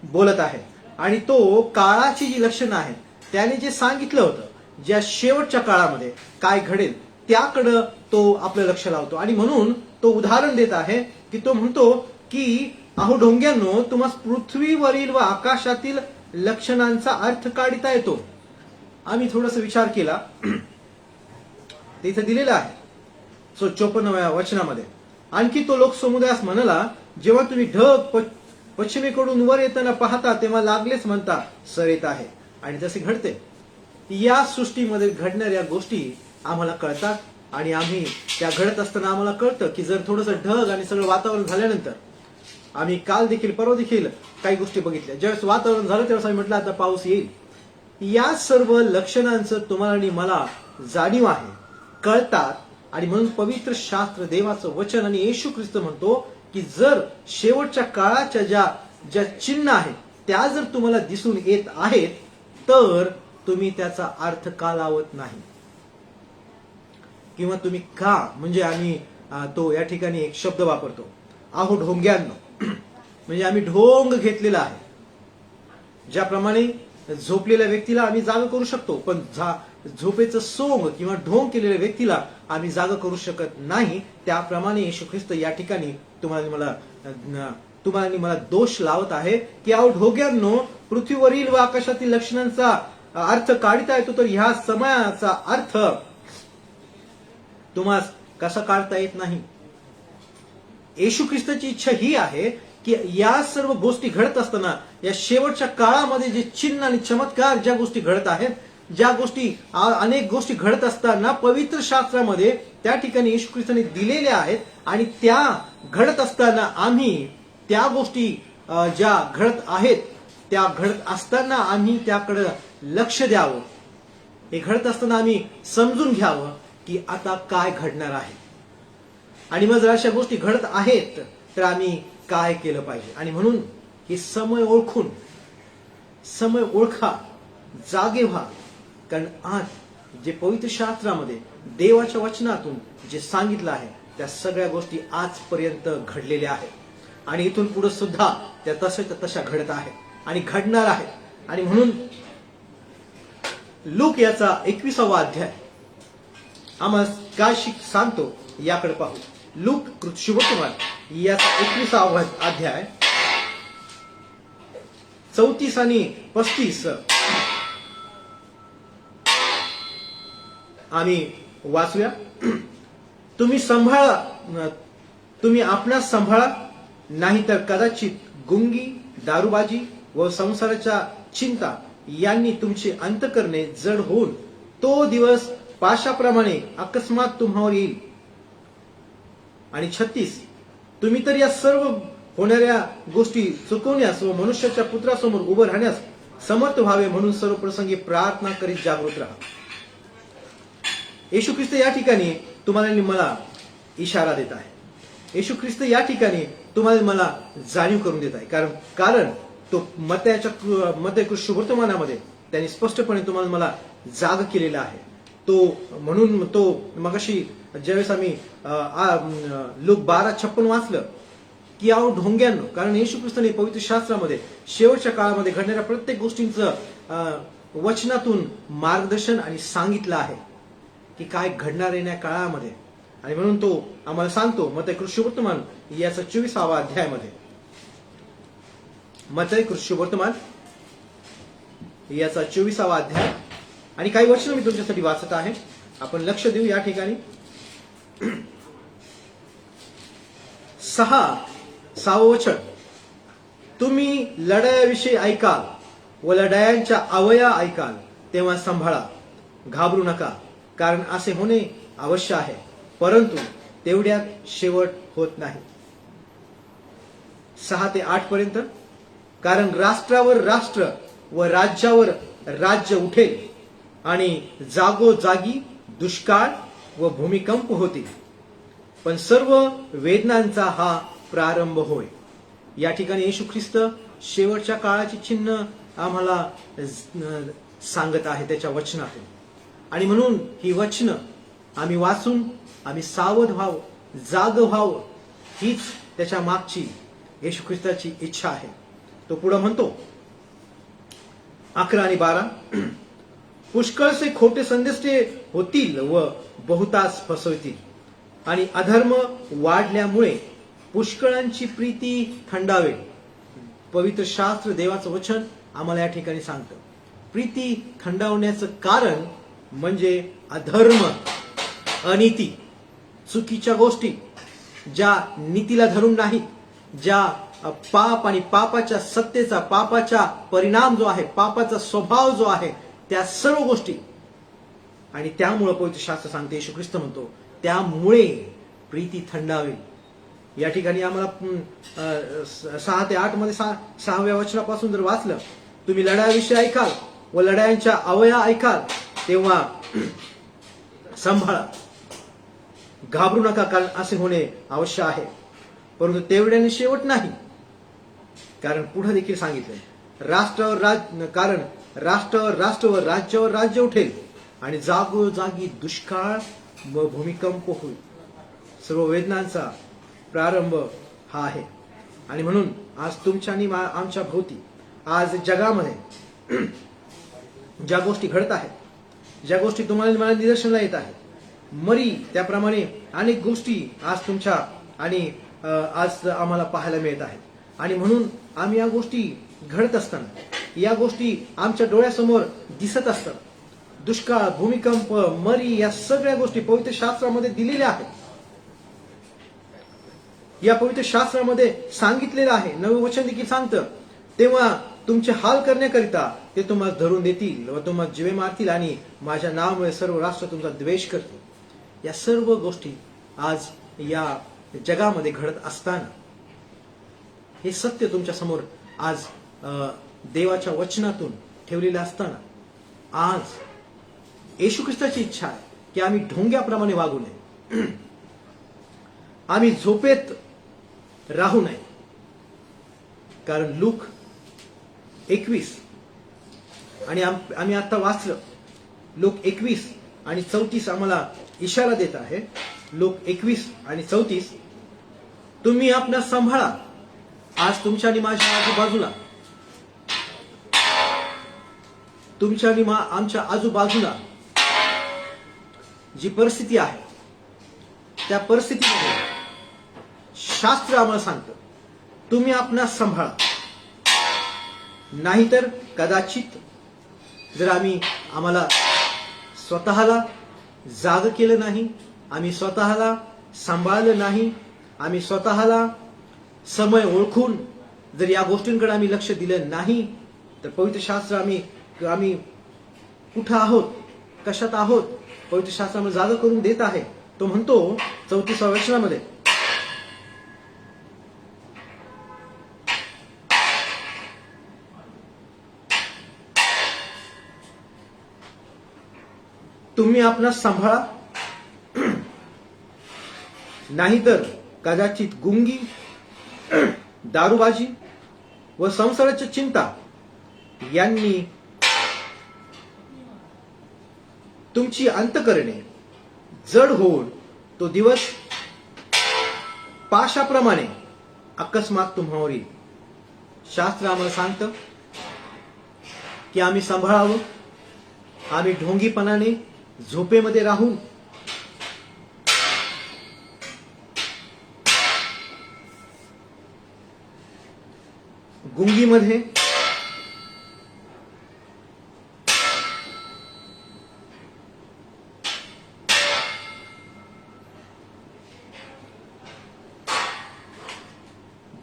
बोलत आहे आणि तो काळाची जी लक्षणं आहेत त्याने जे सांगितलं होतं ज्या शेवटच्या काळामध्ये काय घडेल त्याकडं तो आपलं लक्ष लावतो. आणि म्हणून तो उदाहरण देत आहे की तो म्हणतो की अहो ढोंग्यांनो, तुम्हास पृथ्वीवरील व आकाशातील लक्षणांचा अर्थ काढता येतो. आम्ही थोडासा विचार केला, तिथे दिलेला आहे 54व्या वचनामध्ये. आणखी तो लोक समुदायास म्हणाला, जेव्हा तुम्ही ढग पश्चिमेकडून वर येताना पाहता तेव्हा लागलेच म्हणता सर येत आहे. आणि तसे घडते. या सृष्टीमध्ये घडणाऱ्या गोष्टी आम्हाला कळतात आणि आम्ही त्या घडत असताना आम्हाला कळतं की जर थोडंसं ढग आणि सगळं वातावरण झाल्यानंतर, आम्ही काल देखील परवा देखील काही गोष्टी बघितल्या, ज्यावेळेस वातावरण झालं त्यावेळेस आम्ही म्हटलं आता पाऊस येईल. या सर्व लक्षणांचं तुम्हाला आणि मला जाणीव आहे, कळतात. आणि म्हणून पवित्र शास्त्र, देवाचं वचन आणि येशू ख्रिस्त म्हणतो की जर शेवटच्या काळाच्या ज्या चिन्ह आहेत त्या जर तुम्हाला दिसून येत आहेत तर तुम्ही त्याचा अर्थ का लावत नाही किंवा तुम्ही का, म्हणजे आम्ही तो या ठिकाणी एक शब्द वापरतो, अहो ढोंग्यांनो, म्हणजे आम्ही ढोंग घेतलेला आहे. ज्याप्रमाणे झोपलेल्या व्यक्तीला आम्ही जागा करू शकतो, पण झोपेचं सोंग किंवा ढोंग केलेल्या व्यक्तीला आम्ही जागा करू शकत नाही. त्याप्रमाणे येशू ख्रिस्त या ठिकाणी तुम्हाला आणि मला दोष लावत आहे की अहो ढोंग्यांनो, पृथ्वीवरील व आकाशातील लक्षणांचा अर्थ काढता येतो, तर ह्या समयाचा अर्थ तुम्हाला कसा काढता येत नाही. येशू ख्रिस्ताची इच्छा ही आहे की या सर्व गोष्टी घडत असताना, या शेवटच्या काळामध्ये जे चिन्ह आणि चमत्कार ज्या गोष्टी घडत आहेत, ज्या गोष्टी अनेक गोष्टी घडत असताना पवित्र शास्त्रामध्ये त्या ठिकाणी येशू ख्रिस्ताने दिलेल्या आहेत आणि त्या घडत असताना आम्ही त्या गोष्टी ज्या घडत आहेत त्या घडत असताना आम्ही त्याकडे लक्ष द्यावं. हे घडत असताना आम्ही समजून घ्यावं की आता काय घडणार आहे आणि मग जर अशा गोष्टी घडत आहेत तर आम्ही काय केलं पाहिजे. आणि म्हणून हे समय ओळखा, जागे व्हा. कारण आज जे पवित्र शास्त्रामध्ये देवाच्या वचनातून जे सांगितलं आहे त्या सगळ्या गोष्टी आजपर्यंत घडलेल्या आहेत आणि इथून पुढे सुद्धा त्या तशा घडत आहेत आणि घडणार आहेत. आणि म्हणून लूक याचा 21वा अध्याय आम्हाला काय सांगतो याकडे पाहू. लूक शुभकुमार याचा 21वा अध्याय 34 आणि 35 आम्ही वाचूया. तुम्ही आपणास सांभाळा, नाहीतर कदाचित गुंगी, दारूबाजी व संसाराच्या चिंता यांनी तुमचे अंतकरणे जड होऊन तो दिवस पाशाप्रमाणे अकस्मात तुम्हावर येईल. आणि 36 तुम्ही तर या सर्व होणाऱ्या गोष्टी चुकवण्यास व मनुष्याच्या पुत्रासमोर उभं राहण्यास समर्थ व्हावे म्हणून सर्व प्रसंगी प्रार्थना करीत जागृत राहा. येशू ख्रिस्त या ठिकाणी तुम्हाला आणि मला इशारा देत आहे. येशू ख्रिस्त या ठिकाणी तुम्हाला मला जाणीव करून देत आहे. कारण तो मत्तय शुभवर्तमानामध्ये त्यांनी स्पष्टपणे तुम्हाला मला जाग केलेला आहे. म्हणून तो मगाशी ज्यावेळेस आम्ही लूक 12:56 वाचलं की अहो ढोंग्यांनो, कारण येशू ख्रिस्ताने पवित्र शास्त्रामध्ये शेवटच्या काळामध्ये घडणाऱ्या प्रत्येक गोष्टींचं वचनातून मार्गदर्शन आणि सांगितलं आहे की काय घडणार आहे या काळामध्ये. आणि म्हणून तो आम्हाला सांगतो मत्तय शुभवर्तमान याचा 24वा अध्यायामध्ये, मत्तय शुभवर्तमान याचा 24वा अध्याय आणि काही वचन मी तुमच्यासाठी वाचत आहे. आपण लक्ष देऊ या ठिकाणी. 6वा वचन, तुम्ही लढायाविषयी ऐकाल व लढायांच्या अवया ऐकाल तेव्हा सांभाळा, घाबरू नका, कारण असे होणे अवश्य आहे. परंतु तेवढ्यात शेवट होत नाही. 6 ते 8 पर्यंत. कारण राष्ट्रावर राष्ट्र व राज्यावर राज्य उठेल आणि जागोजागी दुष्काळ व भूमिकंप होतील, पण सर्व वेदनांचा हा प्रारंभ होय. या ठिकाणी येशू ख्रिस्त शेवटच्या काळाची चिन्ह आम्हाला सांगत आहे त्याच्या वचनातून. आणि म्हणून ही वचनं आम्ही वाचून आम्ही सावध व्हावं, जाग व्हावं, हीच त्याच्या मागची येशू ख्रिस्ताची इच्छा आहे. तो पुढे म्हणतो 11 आणि 12, पुष्कळसे खोटे संदेष्टे होतील व बहुतांश फसवतील, आणि अधर्म वाढल्यामुळे पुष्कळांची प्रीती थंडावेल. पवित्र शास्त्र देवाचं वचन आम्हाला या ठिकाणी सांगतं प्रीती थंडावण्याचं कारण म्हणजे अधर्म, अनीती, चुकीच्या गोष्टी ज्या नीतीला धरून नाही, ज्या पाप आणि पापाच्या सत्तेचा, पापाचा परिणाम जो आहे, पापाचा स्वभाव जो आहे, त्या सर्व गोष्टी. आणि त्यामुळे पवित्र शास्त्र सांगते, येशू ख्रिस्त म्हणतो त्यामुळे प्रीती थंडावेल. या ठिकाणी आम्हाला 6 ते 8 मध्ये 6व्या वचनापासून जर वाचलं, तुम्ही लढाईविषयी ऐकाल व लढायांच्या अवया ऐकाल तेव्हा सांभाळा, घाबरू नका, कारण असे होणे आवश्यक आहे. परंतु तेवढ्याने शेवट नाही, कारण पुढे देखील सांगितले कारण राष्ट्रावर राष्ट्र व राज्यावर राज्य उठेल आणि जागोजागी दुष्काळ व भूमिकंप होईल. सर्व वेदनांचा प्रारंभ हा आहे. आणि म्हणून आज तुमच्या आणि आमच्या भोवती आज जगामध्ये ज्या गोष्टी घडत आहेत, ज्या गोष्टी तुम्हाला मला निदर्शनाला येत आहेत, मरी त्याप्रमाणे अनेक गोष्टी आज तुमच्या आणि आज आम्हाला पाहायला मिळत आहेत. आणि म्हणून आम्ही या गोष्टी घडत असताना, या गोष्टी आमच्या डोळ्यासमोर दिसत असतात, दुष्काळ, भूमिकंप, मरी, या सगळ्या गोष्टी पवित्र शास्त्रामध्ये दिलेल्या आहेत. या पवित्र शास्त्रामध्ये सांगितलेलं आहे, नवं वचन देखील सांगतं, तेव्हा तुमचे हाल करण्याकरिता ते तुम्हाला धरून देतील व तुम्हाला जीवे मारतील आणि माझ्या नावामुळे सर्व राष्ट्र तुमचा द्वेष करतील. या सर्व गोष्टी आज या जगामध्ये घडत असताना, हे सत्य तुमच्या समोर आज देवाच्या वचनातून ठेवलेलं असताना, आज येशू ख्रिस्ताची इच्छा आहे की आम्ही ढोंग्याप्रमाणे वागू नये, आम्ही झोपेत राहू नये. कारण लूक 21 आणि आम्ही आता वाचलं, लूक 21 आणि 34 आम्हाला इशारा देत आहे. लूक 21 आणि 34, तुम्ही आपला सांभाळा. आज तुमच्या आणि माझ्या आजूबाजूला, तुमच्या आणि आमच्या आजूबाजूला जी परिस्थिती आहे, त्या परिस्थितीमध्ये शास्त्र आम्हाला सांगतं तुम्ही आपणास सांभाळा. नाहीतर कदाचित जर आम्हाला स्वतःला जाग केलं नाही, आम्ही स्वतःला सांभाळलं नाही, आम्ही स्वतःला समय ओळखून जर या गोष्टींकडे आम्ही लक्ष दिलं नाही, तर पवित्र शास्त्र आम्ही कुठं आहोत, कशात आहोत, पवित्र शास्त्र आम्हाला जागा करून देत आहे. तो म्हणतो 34व्या वचनामध्ये, तुम्ही आपणास सांभाळा, नाहीतर कदाचित गुंगी, दारूबाजी व संसाराची चिंता यांनी तुमची अंतःकरणे जड होऊन तो दिवस पाशाप्रमाणे अकस्मात तुम्हावर येईल. शास्त्र आम्हाला सांगतं की आम्ही सांभाळावं, आम्ही ढोंगीपणाने झोपेमध्ये राहून गुंगीमध्ये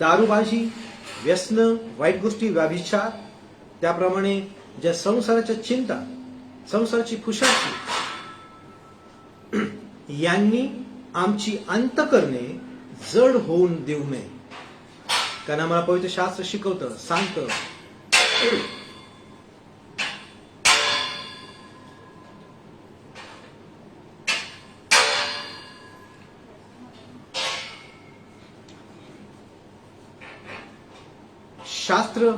दारूबाजी, व्यसन, वाईट गोष्टी, व्याभिचार, त्याप्रमाणे ज्या संसाराच्या चिंता, संसाराची खुशाली यांनी आमची अंतकरणे जड होऊन देऊ नये. कारण आम्हाला पवित्र शास्त्र शिकवतं, सांगतं शास्त्र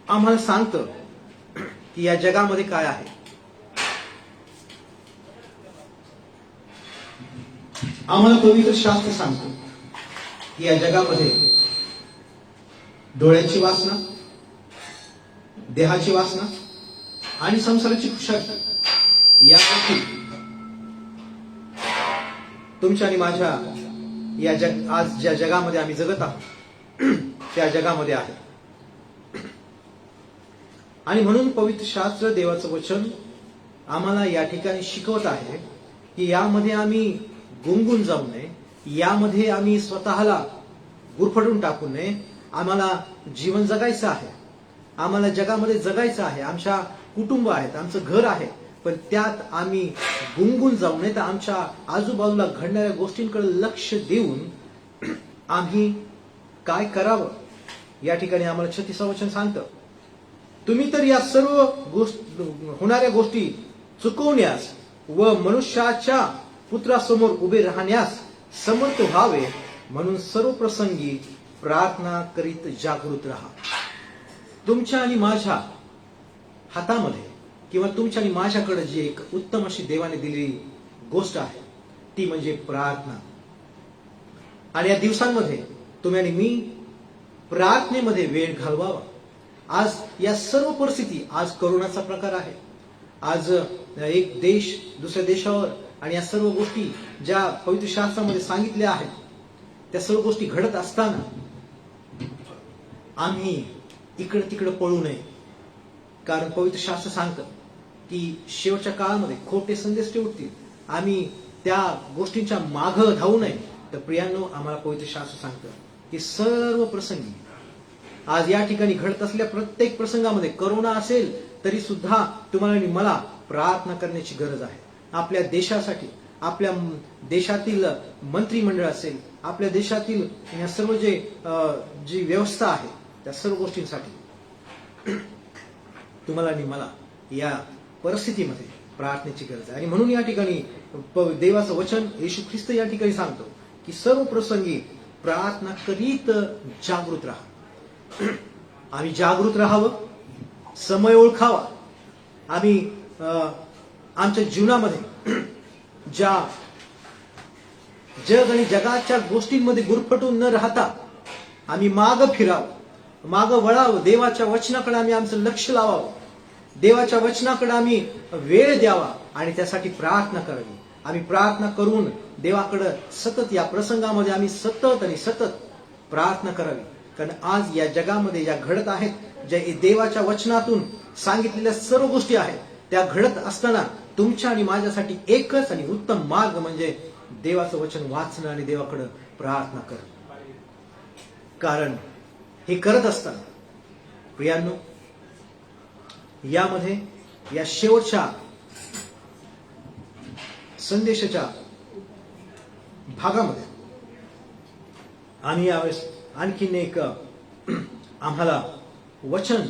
आम्हाला सांगतं की या जगामध्ये काय आहे. आम्हाला पवित्र शास्त्र सांगतो की या जगामध्ये डोळ्याची वासना, देहाची वासना आणि संसाराची खुशाली या गोष्टी तुमच्या आणि माझ्या या आज ज्या जगामध्ये आम्ही जगत आहोत त्या जगामध्ये आहे. आणि म्हणून पवित्र शास्त्र, देवाचं वचन आम्हाला या ठिकाणी शिकवत आहे की यामध्ये आम्ही गुंगून जाऊ नये, यामध्ये आम्ही स्वतःला गुरफटून टाकू नये. आम्हाला जीवन जगायचं आहे, आम्हाला जगामध्ये जगायचं आहे. आमच्या कुटुंब आहेत, आमचं घर आहे, पण त्यात आम्ही गुंगून जाऊ नये. तर आमच्या आजूबाजूला घडणाऱ्या गोष्टींकडे लक्ष देऊन आम्ही काय करावं या ठिकाणी आम्हाला 36 वचन सांगतं. तुम्ही तर या सर्व होणाऱ्या गोष्टी चुकवण्यास व मनुष्याच्या पुत्रासमोर उभे राहण्यास समर्थ व्हावे म्हणून सर्व प्रसंगी प्रार्थना करीत जागृत राहा. तुमच्या आणि माझ्या हातामध्ये किंवा तुमच्या आणि माझ्याकडे जी एक उत्तम अशी देवाने दिलेली गोष्ट आहे ती म्हणजे प्रार्थना. आणि या दिवसांमध्ये तुम्ही आणि मी प्रार्थनेमध्ये वेळ घालवावा. आज या सर्व परिस्थिती, आज करोनाचा प्रकार आहे, आज एक देश दुसऱ्या देशावर, आणि या सर्व गोष्टी ज्या पवित्र शास्त्रामध्ये सांगितल्या आहेत त्या सर्व गोष्टी घडत असताना आम्ही इकडे तिकडे पळू नये. कारण पवित्र शास्त्र सांगतं की शेवटच्या काळामध्ये खोटे संदेश उठतील. आम्ही त्या गोष्टींच्या मागं धावू नये. तर प्रियांनो, आम्हाला पवित्र शास्त्र सांगतं की सर्व प्रसंगी आज या ठिकाणी घडत असलेल्या प्रत्येक प्रसंगामध्ये करोना असेल तरी सुद्धा तुम्हाला आणि मला प्रार्थना करण्याची गरज आहे. आपल्या देशासाठी, आपल्या देशातील मंत्रिमंडळ असेल, आपल्या देशातील या सर्व जी व्यवस्था आहे त्या सर्व गोष्टींसाठी तुम्हाला आणि मला या परिस्थितीमध्ये प्रार्थनेची गरज आहे. आणि म्हणून या ठिकाणी देवाचं वचन येशू ख्रिस्त या ठिकाणी सांगतो की सर्व प्रसंगी प्रार्थना करीत जागृत राहा. आम्ही जागृत राहावं, समय ओळखावा. आम्ही आमच्या जीवनामध्ये ज्या जग आणि जगाच्या गोष्टींमध्ये गुरफटून न राहता आम्ही मागं फिरावं, मागं वळावं. देवाच्या वचनाकडे आम्ही आमचं लक्ष लावावं, देवाच्या वचनाकडे आम्ही वेळ द्यावा आणि त्यासाठी प्रार्थना करावी. आम्ही प्रार्थना करून देवाकडे सतत या प्रसंगामध्ये आम्ही सतत आणि सतत प्रार्थना करावी. कारण आज या जगामध्ये ज्या घडत आहेत, ज्या देवाच्या वचनातून सांगितलेल्या सर्व गोष्टी आहेत त्या घडत असताना तुमच्या आणि माझ्यासाठी एकच आणि उत्तम मार्ग म्हणजे देवाचं वचन वाचणं आणि देवाकडे प्रार्थना करणं. कारण हे करत असताना प्रियांनो, यामध्ये या शेवटच्या संदेशाच्या भागामध्ये आम्ही यावेळेस आणखीन एक आम्हाला वचन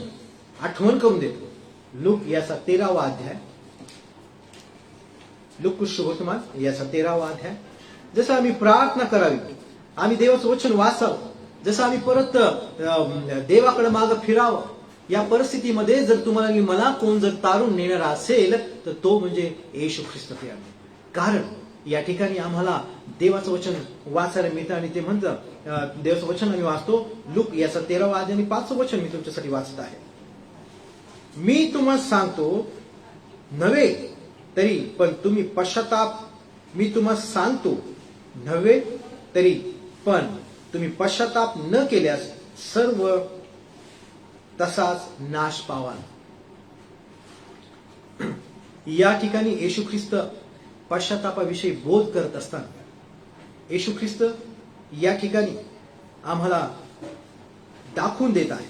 आठवण करून देतो. लूक याचा 13वा अध्याय, लूक शुभवर्तमान याचा 13वा अध्याय. जसं आम्ही प्रार्थना करावी, आम्ही देवाचं वचन वाचावं, जसं आम्ही परत देवाकडे मागं फिरावं. या परिस्थितीमध्ये जर तुम्हाला आणि मला कोण जर तारून नेणारा असेल तर तो म्हणजे येशू ख्रिस्त. कारण या ठिकाणी आम्हाला देवाचं वचन वाचायला मिळतं आणि ते म्हणतं, देवाचं वचन आम्ही वाचतो. लूक याचा 13वा अध्याय आणि 5चं वचन मी तुमच्यासाठी वाचत आहे. मी तुम्हाला सांगतो नव्हे तरी पण तुम्ही पश्चाताप, मी तुम्हाला सांगतो नव्हे तरी पण तुम्ही पश्चाताप न केल्यास सर्व तसाच नाश पावाल. या ठिकाणी येशू ख्रिस्त पश्चातापाविषयी बोध करत असताना येशू ख्रिस्त या ठिकाणी आम्हाला दाखवून देत आहे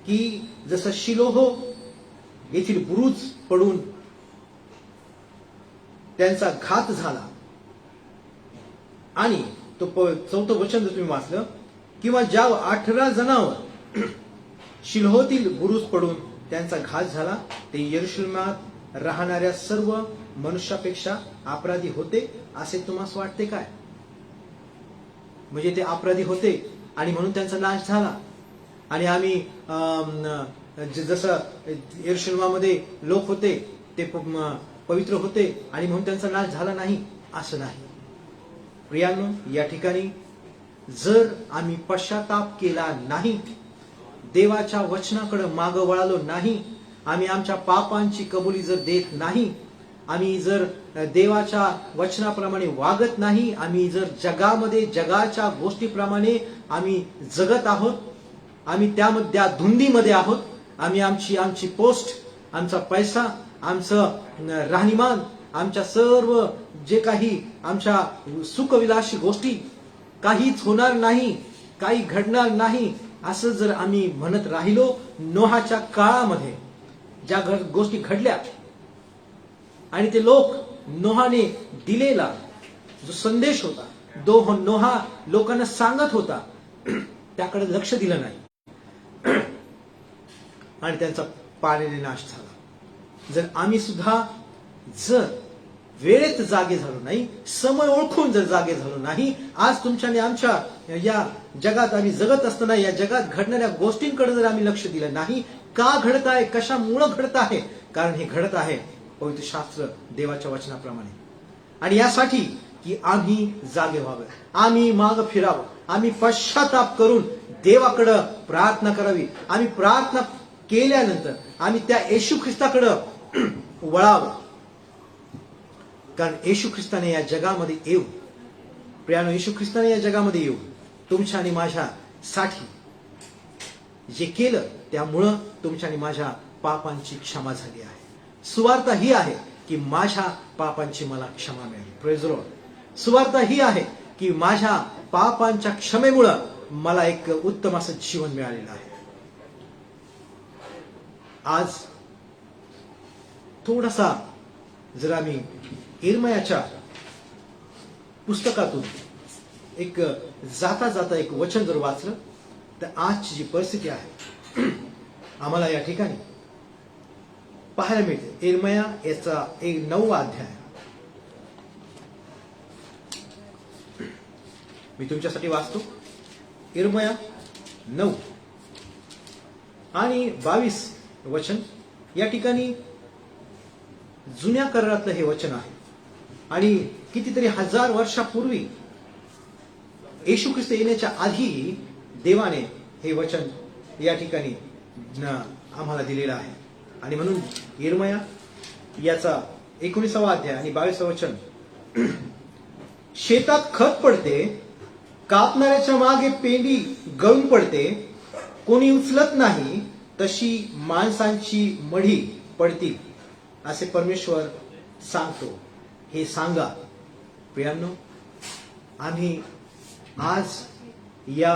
की जसं शिलोह येथील बुरुज पडून त्यांचा घात झाला. आणि तो 4थं वचन जर तुम्ही वाचलं, किंवा ज्या 18 जणांवर शिल्होतील बुरुज पडून त्यांचा घात झाला ते यरूशलेमात राहणाऱ्या सर्व मनुष्यापेक्षा अपराधी होते असे तुम्हाला वाटते काय? म्हणजे ते अपराधी होते आणि म्हणून त्यांचा नाश झाला. आणि आम्ही जसं यरूशलेमामध्ये लोक होते ते पवित्र होते आणि म्हणून त्यांचा नाश झाला नाही, असं नाही. प्रियांनो, या ठिकाणी जर आम्ही पश्चाताप केला नाही, देवाच्या वचनाकडे मागं वळालो नाही, आम्ही आमच्या पापांची कबुली जर देत नाही, आम्ही जर देवाच्या वचनाप्रमाणे वागत नाही, आम्ही जर जगामध्ये जगाच्या गोष्टीप्रमाणे आम्ही जगत आहोत, आम्ही त्या धुंदीमध्ये आहोत, आम्ही आमची पोस्ट, आमचा पैसा, आमचं राहणीमान, आमच्या सर्व जे काही आमच्या सुखविलासी गोष्टी, काहीच होणार नाही, काही घडणार नाही असं जर आम्ही म्हणत राहिलो, नोहाच्या काळामध्ये ज्या गोष्टी घडल्या आणि ते लोक नोहाने दिलेला जो संदेश होता, नोहा लोकांना सांगत होता, त्याकडे लक्ष दिलं नाही आणि त्यांचा पाण्याने नाश झाला. जर आम्ही सुद्धा जर वेळेत जागे झालो नाही, समय ओळखून जर जागे झालो नाही, आज तुमच्या आणि आमच्या या जगात आम्ही जगत असताना या जगात घडणाऱ्या गोष्टींकडे जर आम्ही लक्ष दिलं नाही, का घडत आहे, कशामुळं घडत आहे, कारण हे घडत आहे पवित्र शास्त्र देवाच्या वचनाप्रमाणे. आणि यासाठी की आम्ही जागे व्हावं, आम्ही माग फिरावं, आम्ही पश्चाताप करून देवाकडं प्रार्थना करावी. आम्ही प्रार्थना केल्यानंतर आम्ही त्या येशू ख्रिस्ताकडं वळावं, कारण येशू ख्रिस्ताने या जगामध्ये येऊ, प्रियानो, येशू ख्रिस्ताने या जगामध्ये येऊ तुमच्या आणि माझ्यासाठी जे केलं त्यामुळं तुमच्या आणि माझ्या पापांची क्षमा झाली आहे. सुवार्ता ही आहे की माझ्या पापांची मला क्षमा मिळाली. Praise the lord. सुवार्ता ही आहे की माझ्या पापांच्या क्षमेमुळं मला एक उत्तम असं जीवन मिळालेलं आहे. आज थोडासा जर आम्ही इर्मयाच्या पुस्तकातून एक जाता जाता एक वचन जर वाचलं तर आजची जी परिस्थिती आहे आम्हाला या ठिकाणी पाहायला मिळते. इर्मया याचा 9वा अध्याय मी तुमच्यासाठी वाचतो. इर्मया 9 आणि 22 वचन. या ठिकाणी जुन्या करारातलं हे वचन आहे आणि कितीतरी 1000 वर्षापूर्वी येशू ख्रिस्त येण्याच्या आधी देवाने हे वचन या ठिकाणी आम्हाला दिलेलं आहे. आणि म्हणून इर्मया याचा 19वा अध्याय आणि 22 वचन. शेतात खत पडते, कापणाऱ्याच्या मागे पेंडी गळून पडते, कोणी उचलत नाही, तशी माणसांची मढी पडतील असे परमेश्वर सांगतो. हे सांगा प्रियांनो, आम्ही आज या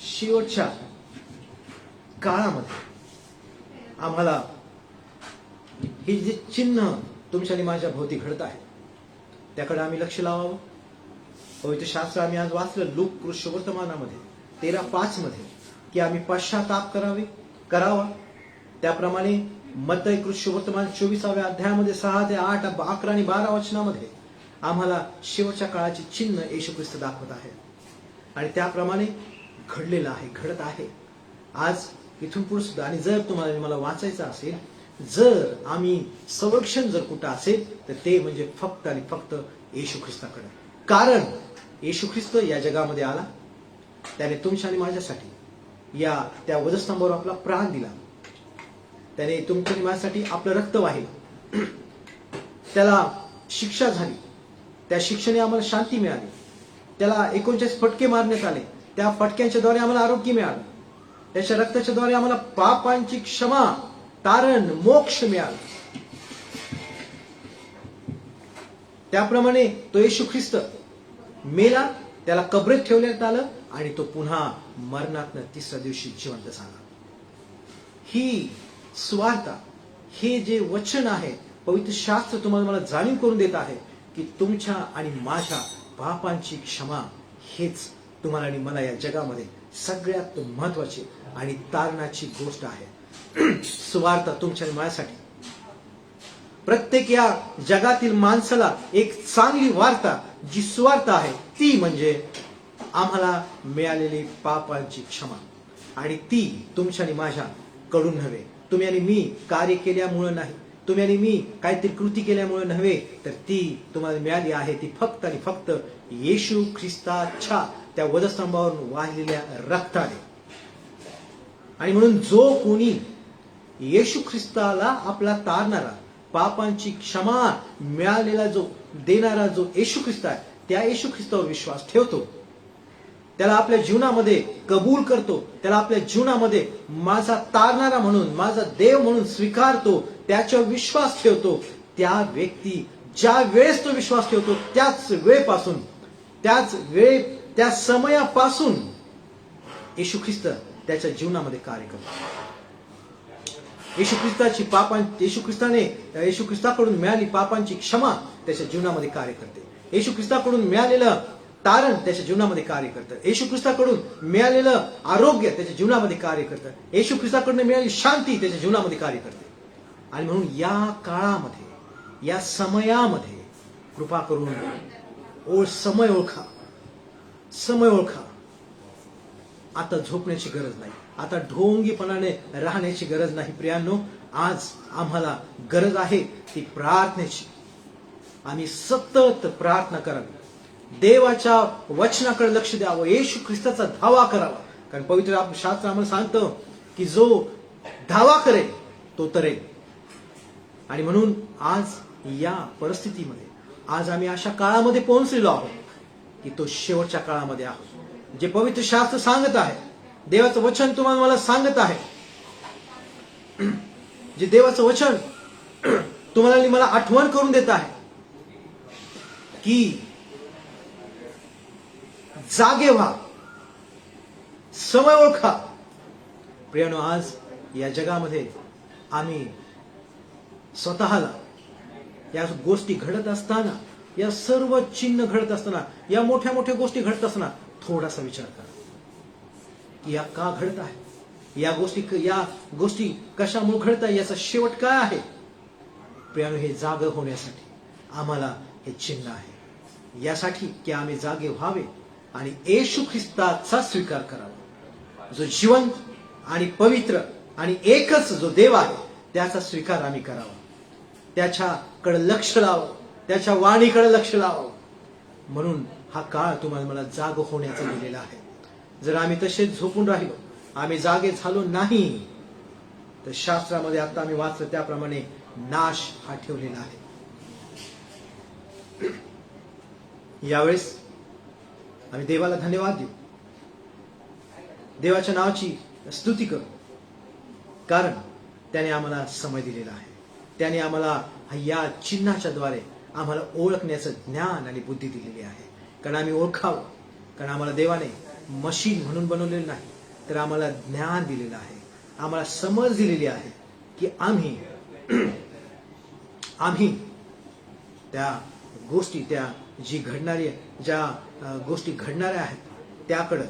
शेवटच्या काळामध्ये आम्हाला हे जे चिन्ह तुमच्या आणि माझ्या भोवती घडत आहे त्याकडे आम्ही लक्ष लावावं. पवित्र शास्त्र आम्ही आज वाचलं लूक वर्तमानामध्ये 13:5 मध्ये की आम्ही पश्चाताप करावा. त्याप्रमाणे मत्तई वर्तमान 24व्या अध्यायामध्ये 6 ते 8, 11 आणि 12 वचनामध्ये आम्हाला शेवटच्या काळाची चिन्ह येशू ख्रिस्त दाखवत आहे आणि त्याप्रमाणे घडलेलं आहे, घडत आहे आज इथून पुढे सुद्धा. आणि जर तुम्हाला मला वाचायचं असेल, जर आम्ही संरक्षण जर कुठं असेल तर ते म्हणजे फक्त आणि फक्त येशू ख्रिस्ताकडे. कारण येशू ख्रिस्त या जगामध्ये आला, त्याने तुमच्या आणि माझ्यासाठी त्या वधस्तंभावर आपला प्राण दिला, त्याने तुमच्या आणि माझ्यासाठी आपलं रक्त वाहिलं, त्याला शिक्षा झाली, त्या शिक्षेने आम्हाला शांती मिळाली, त्याला 39 फटके मारण्यात आले, त्या फटक्यांच्या द्वारे आम्हाला आरोग्य मिळालं, त्याच्या रक्ताच्या द्वारे आम्हाला पापांची क्षमा, तारण, मोक्ष मिळाला. त्याप्रमाणे तो येशू ख्रिस्त मेला, त्याला कबरेत ठेवण्यात आलं आणि तो पुन्हा मरणातनं 3ऱ्या दिवशी जिवंत झाला. ही सुवार्ता हे जे वचन आहे, पवित्र शास्त्र तुम्हाला मला जाणीव करून देत आहे की तुमच्या आणि माझ्या पापांची क्षमा हेच तुम्हाला आणि मला या जगामध्ये सगळ्यात महत्वाची आणि तारणाची गोष्ट आहे. सुवार्ता तुमच्या आणि माझ्यासाठी, प्रत्येक या जगातील माणसाला एक चांगली वार्ता जी सुवार्ता आहे ती म्हणजे आम्हाला मिळालेली पापांची क्षमा. आणि ती तुमच्या आणि माझ्या कडून नव्हे, तुम्ही आणि मी कार्य केल्यामुळे नाही, तुम्ही आणि मी काहीतरी कृती केल्यामुळे नव्हे, तर ती तुम्हाला मिळाली आहे ती फक्त आणि फक्त येशू ख्रिस्ताच्या त्या वधस्तंभावरून वाहिलेल्या रक्ताने. आणि म्हणून जो कोणी येशू ख्रिस्ताला आपला तारणारा, पापांची क्षमा मिळालेला जो देणारा जो येशू ख्रिस्त आहे, त्या येशू ख्रिस्तावर विश्वास ठेवतो, त्याला आपल्या जीवनामध्ये कबूल करतो, त्याला आपल्या जीवनामध्ये माझा तारणारा म्हणून, माझा देव म्हणून स्वीकारतो, त्याच्यावर विश्वास ठेवतो, त्या व्यक्ती ज्या वेळेस तो विश्वास ठेवतो त्याच वेळेपासून, त्या समयापासून येशू ख्रिस्त त्याच्या जीवनामध्ये कार्य करतो. येशू ख्रिस्ताकडून मिळाली पापांची क्षमा त्याच्या जीवनामध्ये कार्य करते. येशू ख्रिस्ताकडून मिळालेलं तारण त्याच्या जीवनामध्ये कार्य करतं. येशू ख्रिस्ताकडून मिळालेलं आरोग्य त्याच्या जीवनामध्ये कार्य करतं. येशू ख्रिस्ताकडून मिळालेली शांती त्याच्या जीवनामध्ये कार्य करते. आणि म्हणून या काळामध्ये, या समयामध्ये कृपा करून समय ओळखा. आता झोपण्याची गरज नाही, आता ढोंगीपणाने राहण्याची गरज नाही. प्रियांनो, आज आम्हाला गरज आहे ती प्रार्थनेची. आम्ही सतत प्रार्थना करावी, देवाच्या वचनाकडे लक्ष द्यावं, येशू ख्रिस्ताचा धावा करावा. कारण पवित्र शास्त्र आम्हाला सांगतं की जो धावा करेल तो तरेल. आणि म्हणून आज या परिस्थितीमध्ये, आज आम्ही अशा काळामध्ये पोहोचलेलो आहोत की तो शेवटच्या काळामध्ये आहोत. जे पवित्र शास्त्र सांगत आहे, देवाचं वचन तुम्हाला मला सांगत आहे, जे देवाचं वचन तुम्हाला मला आठवण करून देत आहे की जागे व्हा, समय ओळखा. प्रियानो, आज या जगामध्ये आम्ही स्वतःला या गोष्टी घडत असताना, या सर्व चिन्ह घडत असताना, या मोठ्या मोठ्या गोष्टी घडत असताना थोडासा विचार करा की या का घडत आहे, या गोष्टी कशामुळे घडत आहे, याचा शेवट काय आहे. प्रियानो, हे जागे होण्यासाठी आम्हाला हे चिन्ह आहे, यासाठी की आम्ही जागे व्हावे आणि येशू ख्रिस्ताचा स्वीकार करावा, जो जिवंत आणि पवित्र आणि एकच जो देव आहे त्याचा स्वीकार आम्ही करावा. त्याच्याकडे लक्ष लावावं, त्याच्या वाणीकडे लक्ष लावावं. म्हणून हा काळ तुम्हाला मला जाग होण्याचा दिलेला आहे. जर आम्ही तसेच झोपून राहिलो, आम्ही जागे झालो नाही, तर शास्त्रामध्ये आता आम्ही वाचलं त्याप्रमाणे नाश हा ठेवलेला आहे. यावेळेस आम्ही देवाला धन्यवाद देऊ, देवाच्या नावाची स्तुती करू, कारण त्याने आम्हाला समय दिलेला आहे. त्याने आम्हाला या चिन्हाच्या द्वारे आम्हाला ओळखण्याचं ज्ञान आणि बुद्धी दिलेली आहे. कारण आम्ही ओळखावं, कारण आम्हाला देवाने मशीन म्हणून बनवलेलं नाही, तर आम्हाला ज्ञान दिलेलं आहे, आम्हाला समज दिलेली आहे की आम्ही त्या गोष्टी, ज्या गोष्टी घडणाऱ्या आहेत त्याकडं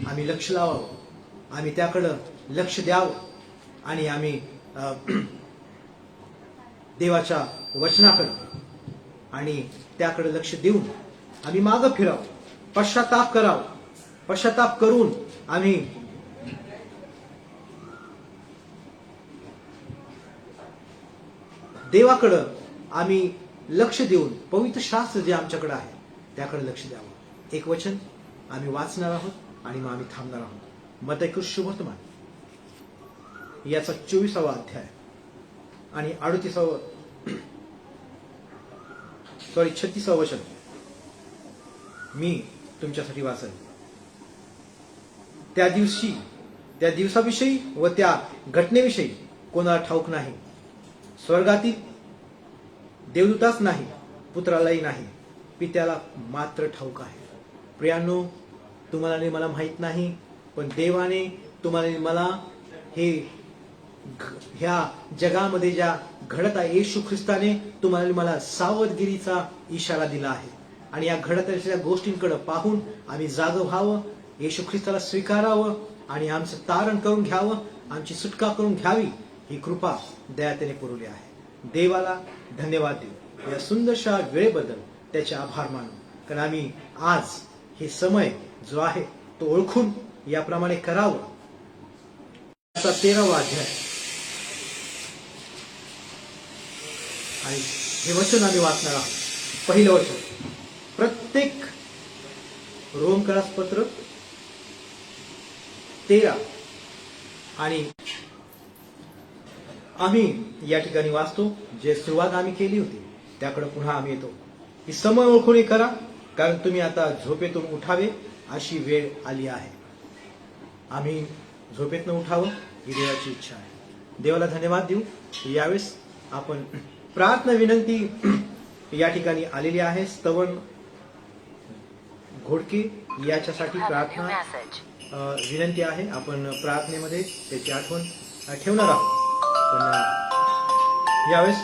आम्ही लक्ष लावावं, आम्ही त्याकडं लक्ष द्यावं आणि आम्ही देवाच्या वचनाकडं आणि त्याकडे लक्ष देऊन आम्ही मागं फिरावं, पश्चाताप करावं. पश्चाताप करून आम्ही देवाकडं आम्ही लक्ष देऊन पवित्र शास्त्र जे आमच्याकडे आहे त्याकडे लक्ष द्यावं. एक वचन आम्ही वाचणार आहोत आणि मग आम्ही थांबणार आहोत. मत्तई शुभवर्तमान याचा 24वा अध्याय आणि 36वा वचन मी तुमच्यासाठी वाचन. त्या दिवसाविषयी व त्या घटनेविषयी कोणाला ठाऊक नाही, स्वर्गातील देवदूताच नाही, पुत्रालाही नाही, पित्याला मात्र ठाऊक आहे. प्रियांनो, तुम्हाला आणि मला माहित नाही, पण देवाने तुम्हाला आणि मला हे ह्या जगामध्ये ज्या घडत आहे, येशू ख्रिस्ताने तुम्हाला मला सावधगिरीचा इशारा दिला आहे. आणि या घडत असलेल्या गोष्टींकडे पाहून आम्ही जागं व्हावं, येशू ख्रिस्ताला स्वीकारावं आणि आमचं तारण करून घ्यावं, आमची सुटका करून घ्यावी, ही कृपा दया त्याने पुरवली आहे. देवाला धन्यवाद देऊ या सुंदरशा वेळेबद्दल, त्याचे आभार मानू. कारण आम्ही आज हे समय जो आहे तो ओळखून याप्रमाणे करावं. 13वा अध्याय आणि हे वचन आम्ही वाचणार आहोत. पहिलं वचन, प्रत्येक रोमकरास पत्र 13 आणि आम्ही या ठिकाणी वाचतो. जे सुरुवात आम्ही केली होती त्याकडे पुन्हा आम्ही येतो की समय ओळखून हे करा, कारण तुम्ही आता झोपेतून उठावे अशी वेळ आली आहे. आम्ही झोपेतनं उठावं ही देवाची इच्छा आहे. देवाला धन्यवाद देऊ. यावेळेस आपण प्रार्थना विनंती या ठिकाणी आलेली आहे. स्तवन घोडके याच्यासाठी प्रार्थना विनंती आहे. आपण प्रार्थनेमध्ये त्याची आठवण ठेवणार आहोत. पण यावेळेस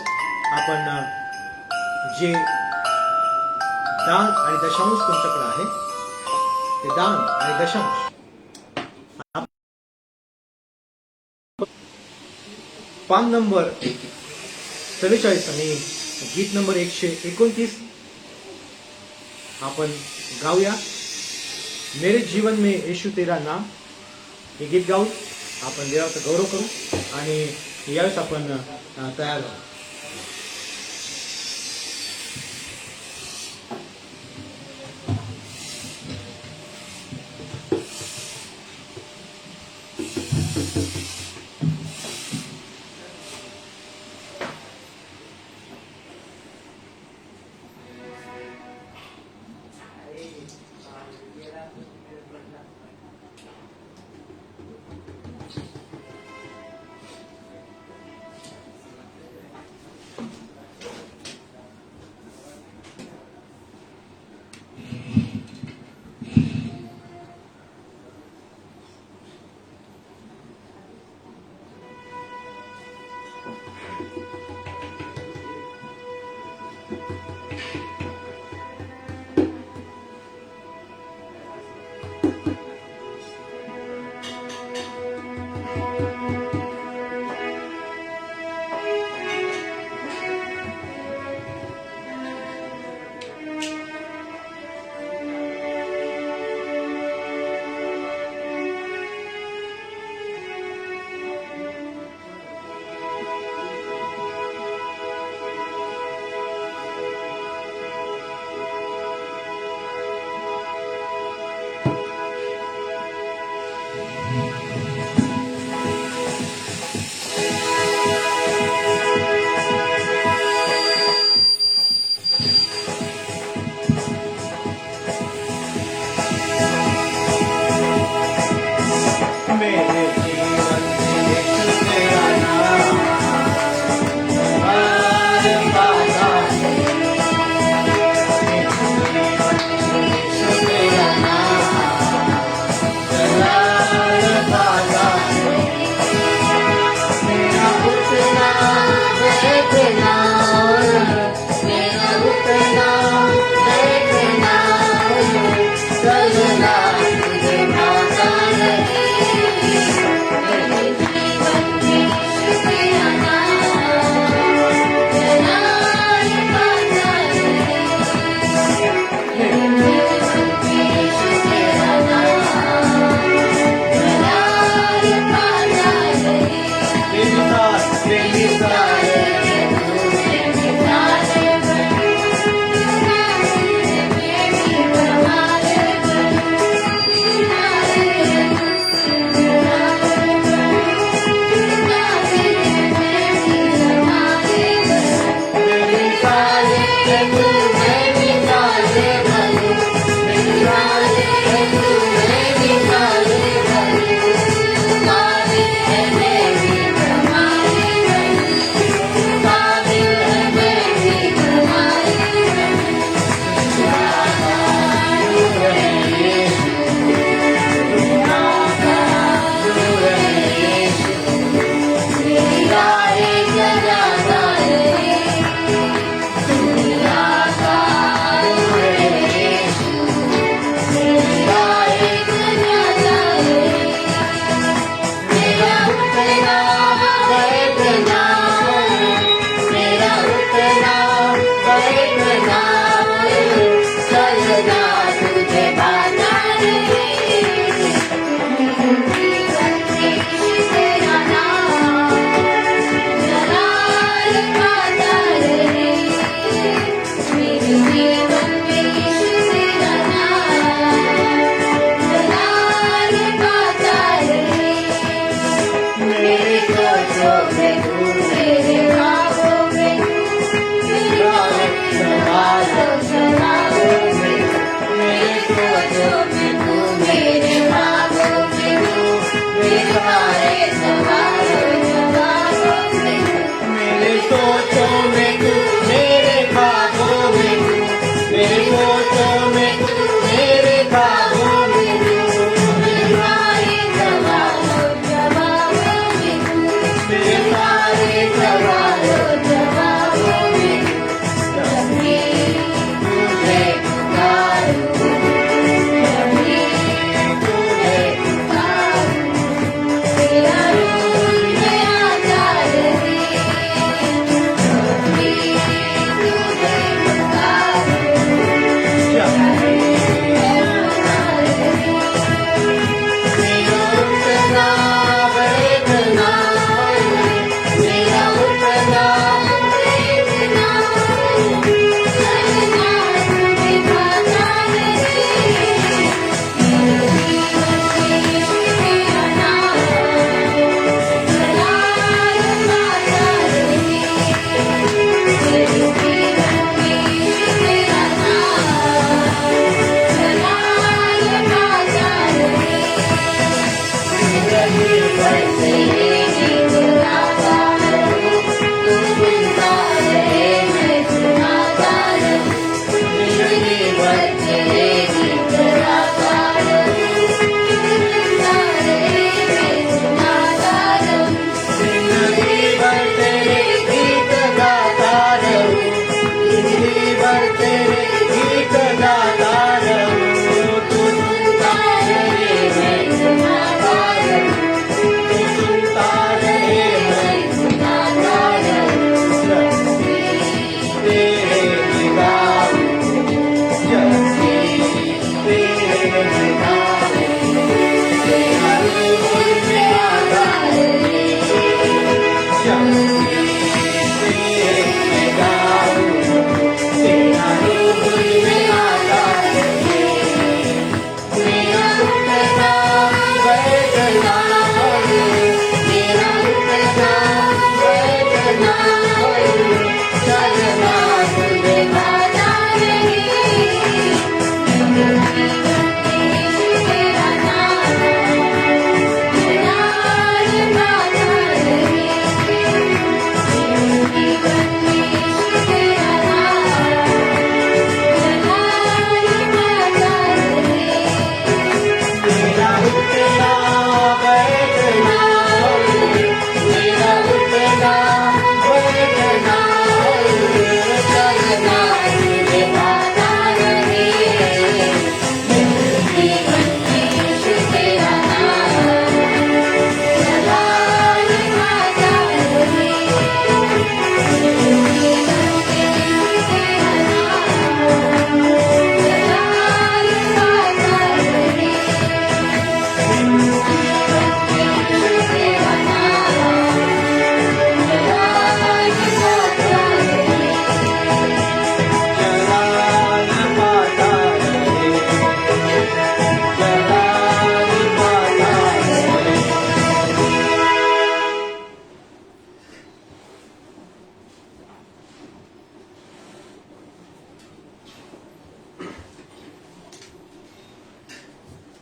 आपण जे दान आणि दशांश तुमच्याकडे आहे ते दान आणि दशांश पान नंबर 44 आणि गीत नंबर 129 आपण गाऊया. मेरे जीवन में यीशु तेरा नाम, हे गीत गाऊन आपण देवाचा गौरव करू आणि यावेळेस आपण तयार आहोत.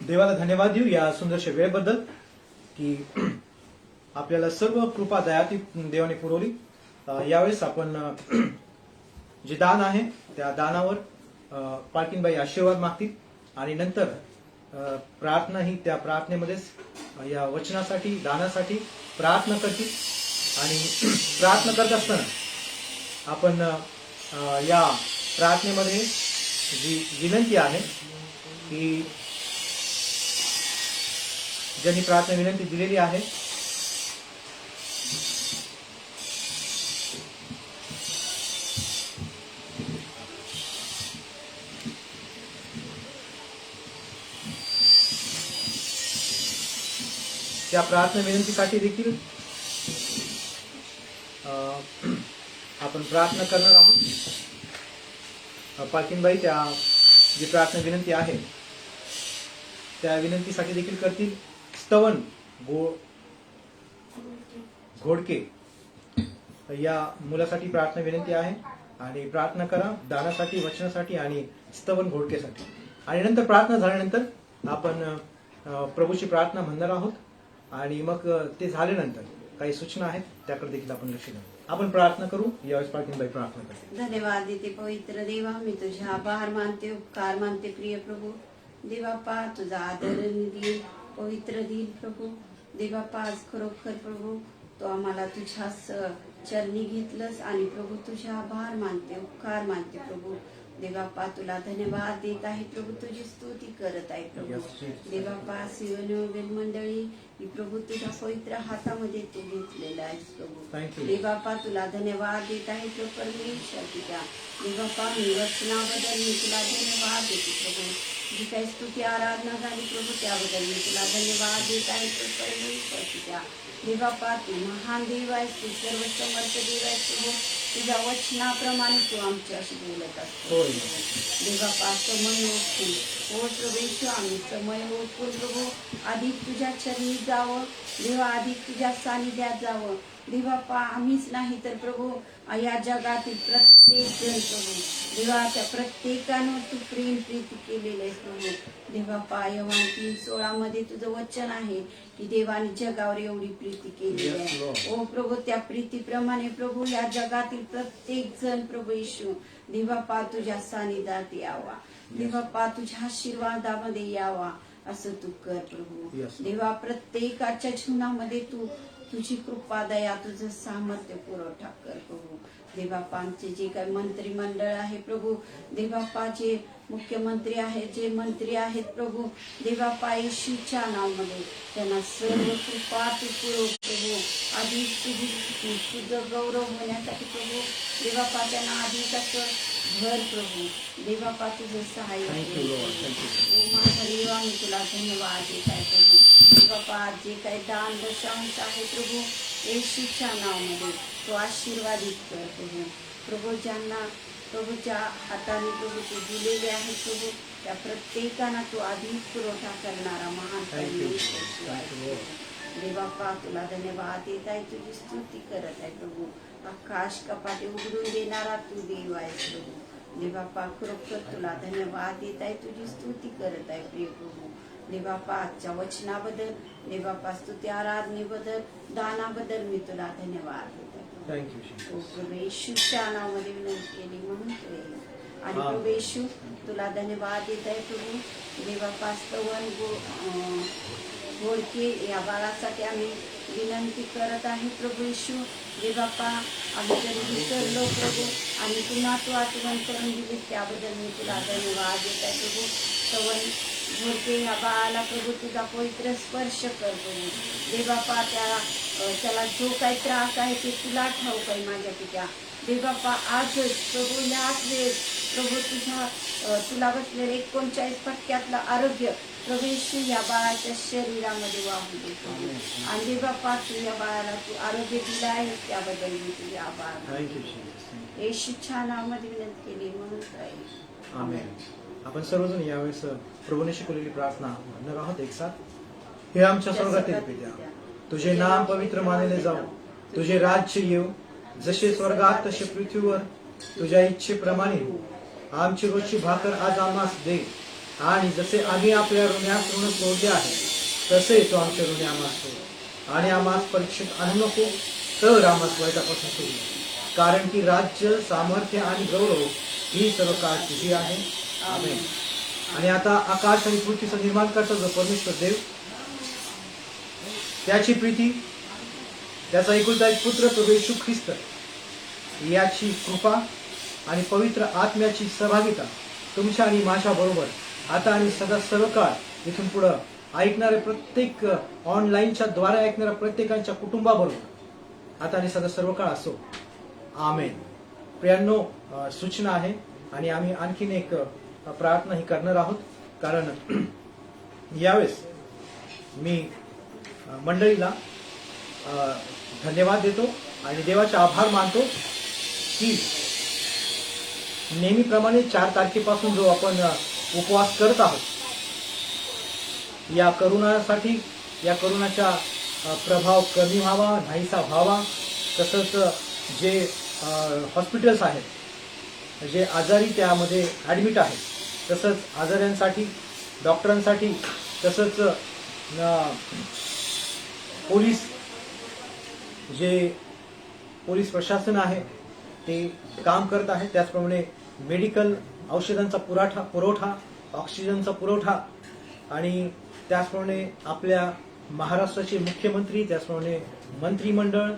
देवाला धन्यवाद देऊ या सुंदरशा वेळेबद्दल की आपल्याला सर्व कृपा दया ती देवाने पुरवली. यावेळेस आपण जे दान आहे त्या दानावर पालकीनबाई आशीर्वाद मागतील आणि नंतर प्रार्थना ही त्या प्रार्थनेमध्येच या वचनासाठी दानासाठी प्रार्थना करतील. आणि प्रार्थना करत असताना आपण या प्रार्थनेमध्ये जी विनंती आहे की ज्यांनी प्रार्थना विनंती दिलेली आहे त्या प्रार्थना विनंतीसाठी देखील आपण प्रार्थना करणार आहोत. पालखीनबाई त्या जी प्रार्थना विनंती आहे त्या विनंतीसाठी देखील करतील. स्तवन घोडके या मुलासाठी प्रार्थना विनंती आहे आणि प्रार्थना करा दानासाठी, वचनासाठी आणि स्तवन घोडकेसाठी. आणि नंतर प्रार्थना झाल्यानंतर आपण प्रभूची प्रार्थना म्हणणार आहोत आणि मग ते झाल्यानंतर काही सूचना आहेत त्याकडे देखील आपण लक्ष देऊ. आपण प्रार्थना करू. यावेळेस पालखीनबाई प्रार्थना करते. धन्यवाद देते पवित्र देवा, मी तुझे आभार मानते, उपकार मानते प्रिय प्रभू. देवापा तुझा आदरणीय दिन, पवित्र दिन प्रभू. देवापा आज खरोखर प्रभू तो आम्हाला तुझ्या चरणी घेतलंस आणि प्रभू तुझे आभार मानते, उपकार मानते प्रभू. देवापा तुला धन्यवाद देत आहे प्रभू, तुझी स्तुती करत आहे प्रभू. देवापा सियोन मंडळी ही प्रभू तुझ्या पवित्र हातामध्ये तू घेतलेला आहेस प्रभू. देवापा तुला धन्यवाद देत आहे प्रभू परमेश्वर पिता. देवापा मी वचनाबद्दल मी तुला धन्यवाद देते प्रभू. जी काही स्तुती आराधना झाली प्रभू त्याबद्दल मी तुला धन्यवाद देत आहे प्रभू परमेश्वर पिता. देवापा तू महान देव आहेस, तू सर्व समर्थ देव आहेस प्रभू. तुझ्या वचनाप्रमाणे तू आमच्याशी बोलत असतो. देवापा समय होतो हो प्रभू, आम्ही समय होतो प्रभू. अधिक तुझ्या चरणी जावं देवा, अधिक तुझ्या सानिध्यात जावं देवापा. आम्हीच नाही तर प्रभू या जगातील प्रत्येक जण प्रभू देवा, त्या प्रत्येकानं तू प्रेम प्रीती केलेलं आहे प्रभू. देवापा योहान 3:16 मध्ये तुझं वचन आहे की देवाने जगावर एवढी प्रीती केलेली आहे. ओ प्रभू त्या प्रीतीप्रमाणे प्रभू या जगातील प्रत्येक जण प्रभू येशू देवापा तुझ्या सानिध्यात यावा. देवापा तुझ्या आशीर्वादामध्ये यावा असं तू कर प्रभू. देवा प्रत्येकाच्या जीवनामध्ये तू तुझी कृपा दया तुझं सामर्थ्य पुरवठा कर प्रभू. देवापा आमचे जे काही मंत्रिमंडळ आहे प्रभू, देवापा जे मुख्यमंत्री आहेत, जे मंत्री आहेत प्रभू, देवापा येशूच्या नावामध्ये त्यांना सर्व कृपा तू पुरव प्रभू. अधिक तुझं गौरव होण्यासाठी प्रभू देवापा त्यांना अधिक असं भर प्रभू. देवापा तुझं सहाय्य माझा देवा मी तुला धन्यवाद देत आहे प्रभू. देवापा जे काही दान दशांश आहे प्रभू येशूच्या नावामध्ये तो आशीर्वादित कर प्रभू. प्रभू ज्यांना प्रभूच्या हाताने प्रभू तू दिलेले आहे प्रभू त्या प्रत्येकांना तू अधिक पुरवठा करणारा महान परमेश्वर आहे. देवापा तुला धन्यवाद देत आहे, तुझी स्तुती करत आहे प्रभू. आकाश कपाटे उघडून देणारा तू देव आहे प्रभू. देवापा खरोखर तुला धन्यवाद देत आहे, तुझी स्तुती करत आहे प्रिय प्रभू. देवापा आजच्या वचनाबद्दल, देवापा स्तुती आराधनेबद्दल, दानाबद्दल मी तुला धन्यवाद देत आहे. प्रभू येशूच्या नावामध्ये विनंती केली म्हणून तू येईल. आणि प्रभू येशू तुला धन्यवाद देत आहे प्रभू. देवापा स्तवन घोडके या बाळासाठी आम्ही विनंती करत आहे प्रभू येशू. देवापा आम्ही जरी विसरलो प्रभू आणि पुन्हा तू आठवण करून दिली त्याबद्दल मी तुला धन्यवाद देत आहे प्रभू. स्तवन घोडके या बाळाला प्रभू तुझा पवित्र स्पर्श कर प्रभू. देवापा त्याला जो काही त्रास आहे ते तुला ठाऊक आहे माझ्या पित्या. देवापा आजच प्रभू ह्याच वेळेस प्रभू तुला बसलेले 39% आरोग्य प्रभू येशू या बाळाच्या शरीरामध्ये वाहून देतो. आणि देवापा तू या बाळाला तू आरोग्य दिलं आहे त्याबद्दल मी तुझे आभार. येशूच्या नावामध्ये विनंती केली म्हणून राहील. आमेन. आपण सर्वजण यावेळेस प्रभूने शिकवलेली प्रार्थना म्हणणार आहोत एक साथ. हे आमच्या स्वर्गातील पित्या, तुझे नाम पवित्र मानले जाऊ, तुझे राज्य येऊ, जसे स्वर्गात तसे पृथ्वीवर. तुझ्या इच्छेप्रमाणे आमची रोजची भाकर आज आम्हास दे, आणि जसे आम्ही आपल्या ऋण्यास ऋण सोडले आहे तसे तो आमचे ऋणी आम्हास सोड, आणि आम्हास परीक्षेत आणू नको तर आम्हास वाईटापासून सोडू. कारण की राज्य, सामर्थ्य आणि गौरव ही सर्व काळ तुझी आहे. आमेन. आणि आता आकाश आणि पृथ्वीचा निर्माण करता जो परमेश्वर देव, त्याची प्रीती, त्याचा एकुलता एक पुत्र प्रभू येशू ख्रिस्त याची कृपा आणि पवित्र आत्म्याची सहभागिता तुमच्या आणि माझ्या बरोबर आता आणि सदा सर्व काळ इथून पुढे ऐकणारे प्रत्येक ऑनलाईनच्या द्वारे ऐकणाऱ्या प्रत्येकाच्या कुटुंबाबरोबर आता आणि सदा सर्व काळ असो. आमेन. प्रियांनो, सूचना आहे आणि आम्ही आणखीन एक प्रार्थना ही करणार आहोत. कारण यावेळेस मी मंडळीला धन्यवाद देतो आणि देवाचे आभार मानतो की नेहमीप्रमाणे 4 तारखेपासून जो आपण उपवास करत आहोत, या करोनासाठी, या करोनाचा प्रभाव कमी व्हावा, नाहीसा व्हावा, तसंच जे हॉस्पिटल्स आहेत, जे आजारी त्यामध्ये ॲडमिट आहेत, तसंच आजाऱ्यांसाठी, डॉक्टरांसाठी, तसंच पोलीस प्रशासन आहे ते काम करत आहे. त्याचप्रमाणे मेडिकल औषधांचा पुरवठा, ऑक्सिजनचा पुरवठा आणि त्याचप्रमाणे आपल्या महाराष्ट्राचे मुख्यमंत्री, त्याचप्रमाणे मंत्रिमंडळ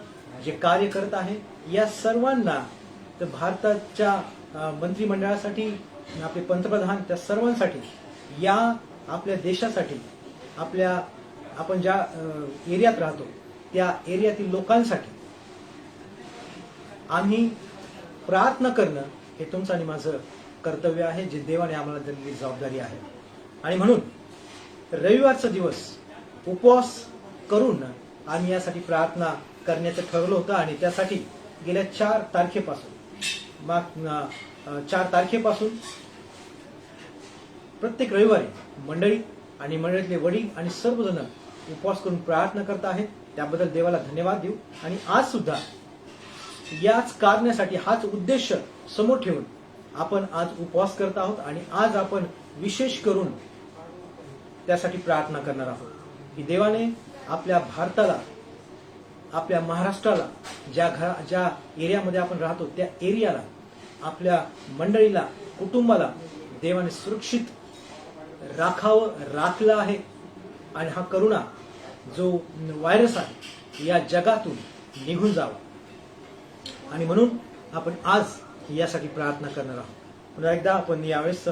जे कार्य करत आहे, या सर्वांना, तर भारताच्या मंत्रिमंडळासाठी, आपले पंतप्रधान, त्या सर्वांसाठी, या आपल्या देशासाठी, आपण ज्या एरियात राहतो त्या एरियातील लोकांसाठी आम्ही प्रार्थना करणं हे तुमचं आणि माझं कर्तव्य आहे, जे देवाने आम्हाला दिलेली जबाबदारी आहे. आणि म्हणून रविवारचा दिवस उपवास करून आम्ही यासाठी प्रार्थना करण्याचं ठरवलं होतं. आणि त्यासाठी गेल्या 4 तारखेपासून प्रत्येक रविवारी मंडळी आणि मंडळीतले वडील आणि सर्वजण उपवास करून प्रार्थना करत आहेत. त्याबद्दल देवाला धन्यवाद देऊ. आणि आज सुद्धा याच कारणासाठी, हाच उद्देश समोर ठेवून आपण आज उपवास करत आहोत. आणि आज आपण विशेष करून त्यासाठी प्रार्थना करणार आहोत की देवाने आपल्या भारताला, आपल्या महाराष्ट्राला, ज्या एरियामध्ये आपण राहतो त्या एरियाला, आपल्या मंडळीला, कुटुंबाला देवाने सुरक्षित राखलं आहे. आणि हा करोना जो व्हायरस आहे या जगातून निघून जावा. आणि म्हणून आपण आज यासाठी प्रार्थना करणार आहोत. पुन्हा एकदा आपण यावेळेस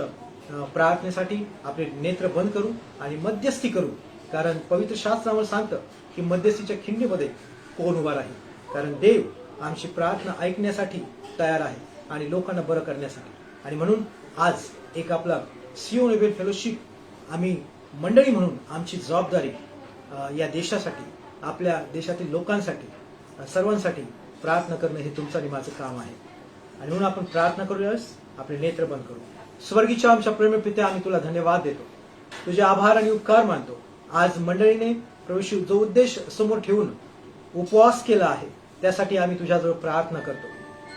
प्रार्थनेसाठी आपले नेत्र बंद करू आणि मध्यस्थी करू. कारण पवित्र शास्त्र आम्हाला सांगतं की मध्यस्थीच्या खिंडीमध्ये कोण उभा राहील. कारण देव आमची प्रार्थना ऐकण्यासाठी तयार आहे आणि लोकांना बरं करण्यासाठी. आणि म्हणून आज एक आपला सियोन एबेल फेलोशिप, आम्ही मंडळी म्हणून आमची जबाबदारी या देशासाठी, आपल्या देशातील लोकांसाठी, सर्वांसाठी प्रार्थना करणं हे तुमचं आणि माझं काम आहे. आणि म्हणून आपण प्रार्थना करूयास आपले नेत्र बंद करू. स्वर्गीच्या आमच्या प्रेमळ पित्या, आम्ही तुला धन्यवाद देतो, तुझे आभार आणि उपकार मानतो. आज मंडळीने प्रभू जो उद्देश समोर ठेवून उपवास केला आहे त्यासाठी आम्ही तुझ्याजवळ प्रार्थना करतो.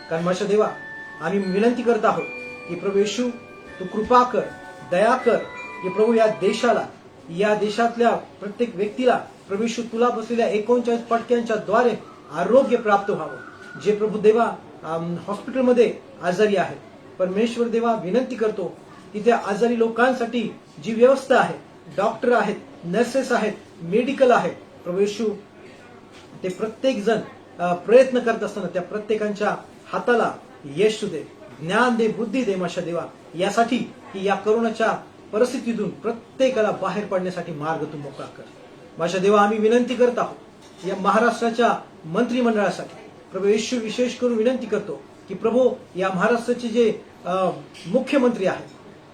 कारण माझ्या देवा, आम्ही विनंती करत आहोत की प्रभू येशू, तू कृपा कर, दया कर की प्रभू या देशाला, या देशातल्या प्रत्येक व्यक्तीला प्रभू येशू तुला बसलेल्या 39 पटक्यांच्या द्वारे आरोग्य प्राप्त व्हावं. जे प्रभू देवा हॉस्पिटलमध्ये आजारी आहेत, परमेश्वर देवा विनंती करतो की त्या आजारी लोकांसाठी जी व्यवस्था आहे, डॉक्टर आहेत, नर्सेस आहेत, मेडिकल आहेत, प्रभू येशू ते प्रत्येक जण प्रयत्न करत असताना त्या प्रत्येकांच्या हाताला यश दे, ज्ञान दे, बुद्धी दे माझ्या देवा, यासाठी की या करोनाच्या परिस्थितीतून प्रत्येकाला बाहेर पडण्यासाठी मार्ग तू मोकळा कर. माझ्या देवा, आम्ही विनंती करत आहोत या महाराष्ट्राच्या मंत्रिमंडळासाठी. प्रभू येशू विशेष करून विनंती करतो की प्रभू या महाराष्ट्राचे जे मुख्यमंत्री आहेत,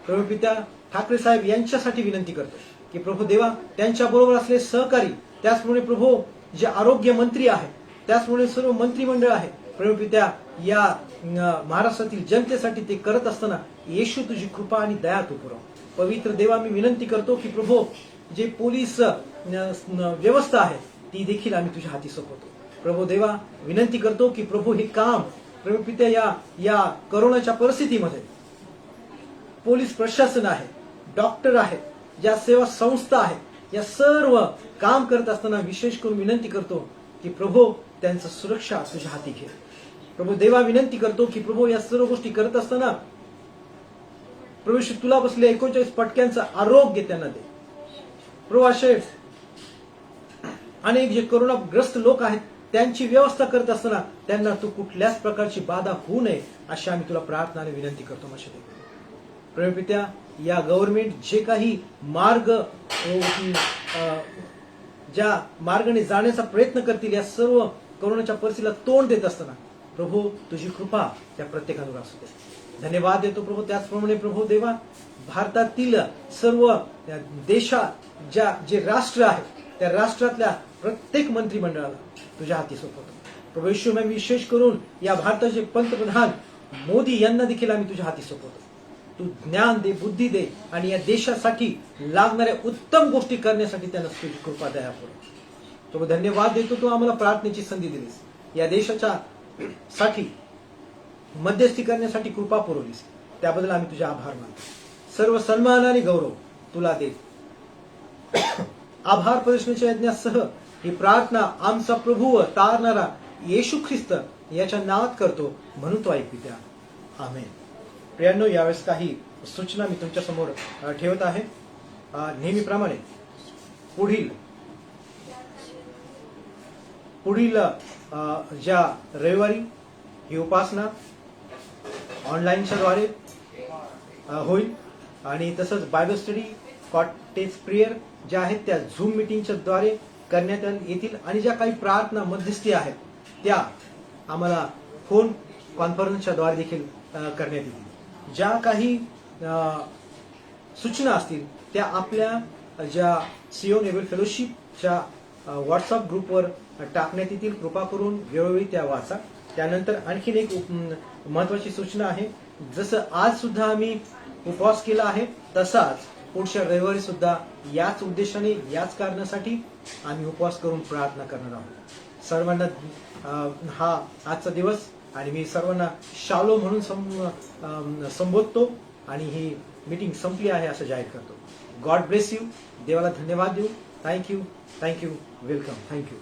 प्रभू पित्या ठाकरे साहेब यांच्यासाठी विनंती करतो की प्रभू देवा त्यांच्या बरोबर असलेले सहकारी, त्याचप्रमाणे प्रभू जे आरोग्य मंत्री आहेत, त्याचप्रमाणे सर्व मंत्रिमंडळ आहे, प्रभू पित्या या महाराष्ट्रातील जनतेसाठी ते करत असताना येशू तुझी कृपा आणि दया तू पुरव. पवित्र देवा, मी विनंती करतो की प्रभू जे पोलीस व्यवस्था आहे ती देखील आम्ही तुझ्या हाती सोपवतो. प्रभू देवा, विनंती करतो की प्रभू हे काम प्रभू पित्या या करोनाच्या परिस्थितीमध्ये पोलीस प्रशासन आहे, डॉक्टर आहेत, ज्या सेवा संस्था आहेत, या सर्व काम करत असताना विशेष करून विनंती करतो की प्रभू त्यांचं सुरक्षा तुझ्या हाती घे. प्रभू देवा, विनंती करतो की प्रभू या सर्व गोष्टी करत असताना प्रभू तुला बसले 39 पटक्यांचं आरोग्य त्यांना दे. प्रभू असे अनेक जे करोनाग्रस्त लोक आहेत त्यांची व्यवस्था करत असताना त्यांना तू कुठल्याच प्रकारची बाधा होऊ नये अशी आम्ही तुला प्रार्थना आणि विनंती करतो. माझ्या प्रभू पित्या, या गव्हर्नमेंट जे काही मार्ग ज्या मार्गाने जाण्याचा प्रयत्न करतील, या सर्व करोनाच्या परिस्थितीला तोंड देत असताना प्रभू तुझी कृपा त्या प्रत्येकावर असू दे. धन्यवाद देतो प्रभू. त्याचप्रमाणे प्रभू देवा, भारतातील सर्व देशात जे राष्ट्र आहेत त्या राष्ट्रातल्या प्रत्येक मंत्रिमंडळाला तुझ्या हाती सोपवतो. प्रभू येशू, मी विशेष करून या भारताचे पंतप्रधान मोदी यांना देखील आम्ही तुझ्या हाती सोपवतो. तू ज्ञान दे, बुद्धी दे आणि या देशासाठी लागणाऱ्या उत्तम गोष्टी करण्यासाठी त्यांना तुझी कृपा दया पुरव. तो धन्यवाद देतो, तू आम्हाला प्रार्थनेची संधी दिलीस, या देशाच्या साठी मध्यस्थी करण्यासाठी कृपा पुरवलीस, त्याबद्दल आम्ही तुझे आभार मानतो. सर्व सन्मान आणि गौरव तुला देत आभार प्रदर्शनाच्या यज्ञासह ही प्रार्थना आमचा प्रभू व तारणारा येशू ख्रिस्त याच्या नावात करतो, म्हणून तो ऐकू द्या. आमेन. प्रियांनो, यावेळेस काही सूचना मी तुमच्या समोर ठेवत आहे. नेहमीप्रमाणे पुढील ज्या रविवारी ही उपासना ऑनलाईनच्या द्वारे होईल आणि तसंच बायबल स्टडी, कॉटेज प्रेयर ज्या आहेत त्या झूम मिटिंगच्या द्वारे करण्यात येतील आणि ज्या काही प्रार्थना मध्यस्थी आहेत त्या आम्हाला फोन कॉन्फरन्सच्या द्वारे देखील करण्यात येतील. ज्या काही सूचना असतील त्या आपल्या ज्या सियोन एव्हल फेलोशिपच्या व्हॉट्सअप ग्रुपवर टाकण्यात येतील. कृपा करून वेळोवेळी त्या वाचा. त्यानंतर आणखीन एक महत्वाची सूचना आहे. जसं आज सुद्धा आम्ही उपवास केला आहे, तसाच पुढच्या रविवारी सुद्धा याच उद्देशाने, याच कारणासाठी आम्ही उपवास करून प्रार्थना करणार आहोत. सर्वांना हा आजचा दिवस आणि मी सर्वांना शालो म्हणून संबोधतो आणि ही मीटिंग संपली आहे असं जाहीर करतो. God bless you. देवाला धन्यवाद देऊ. थँक्यू. वेलकम. थँक्यू.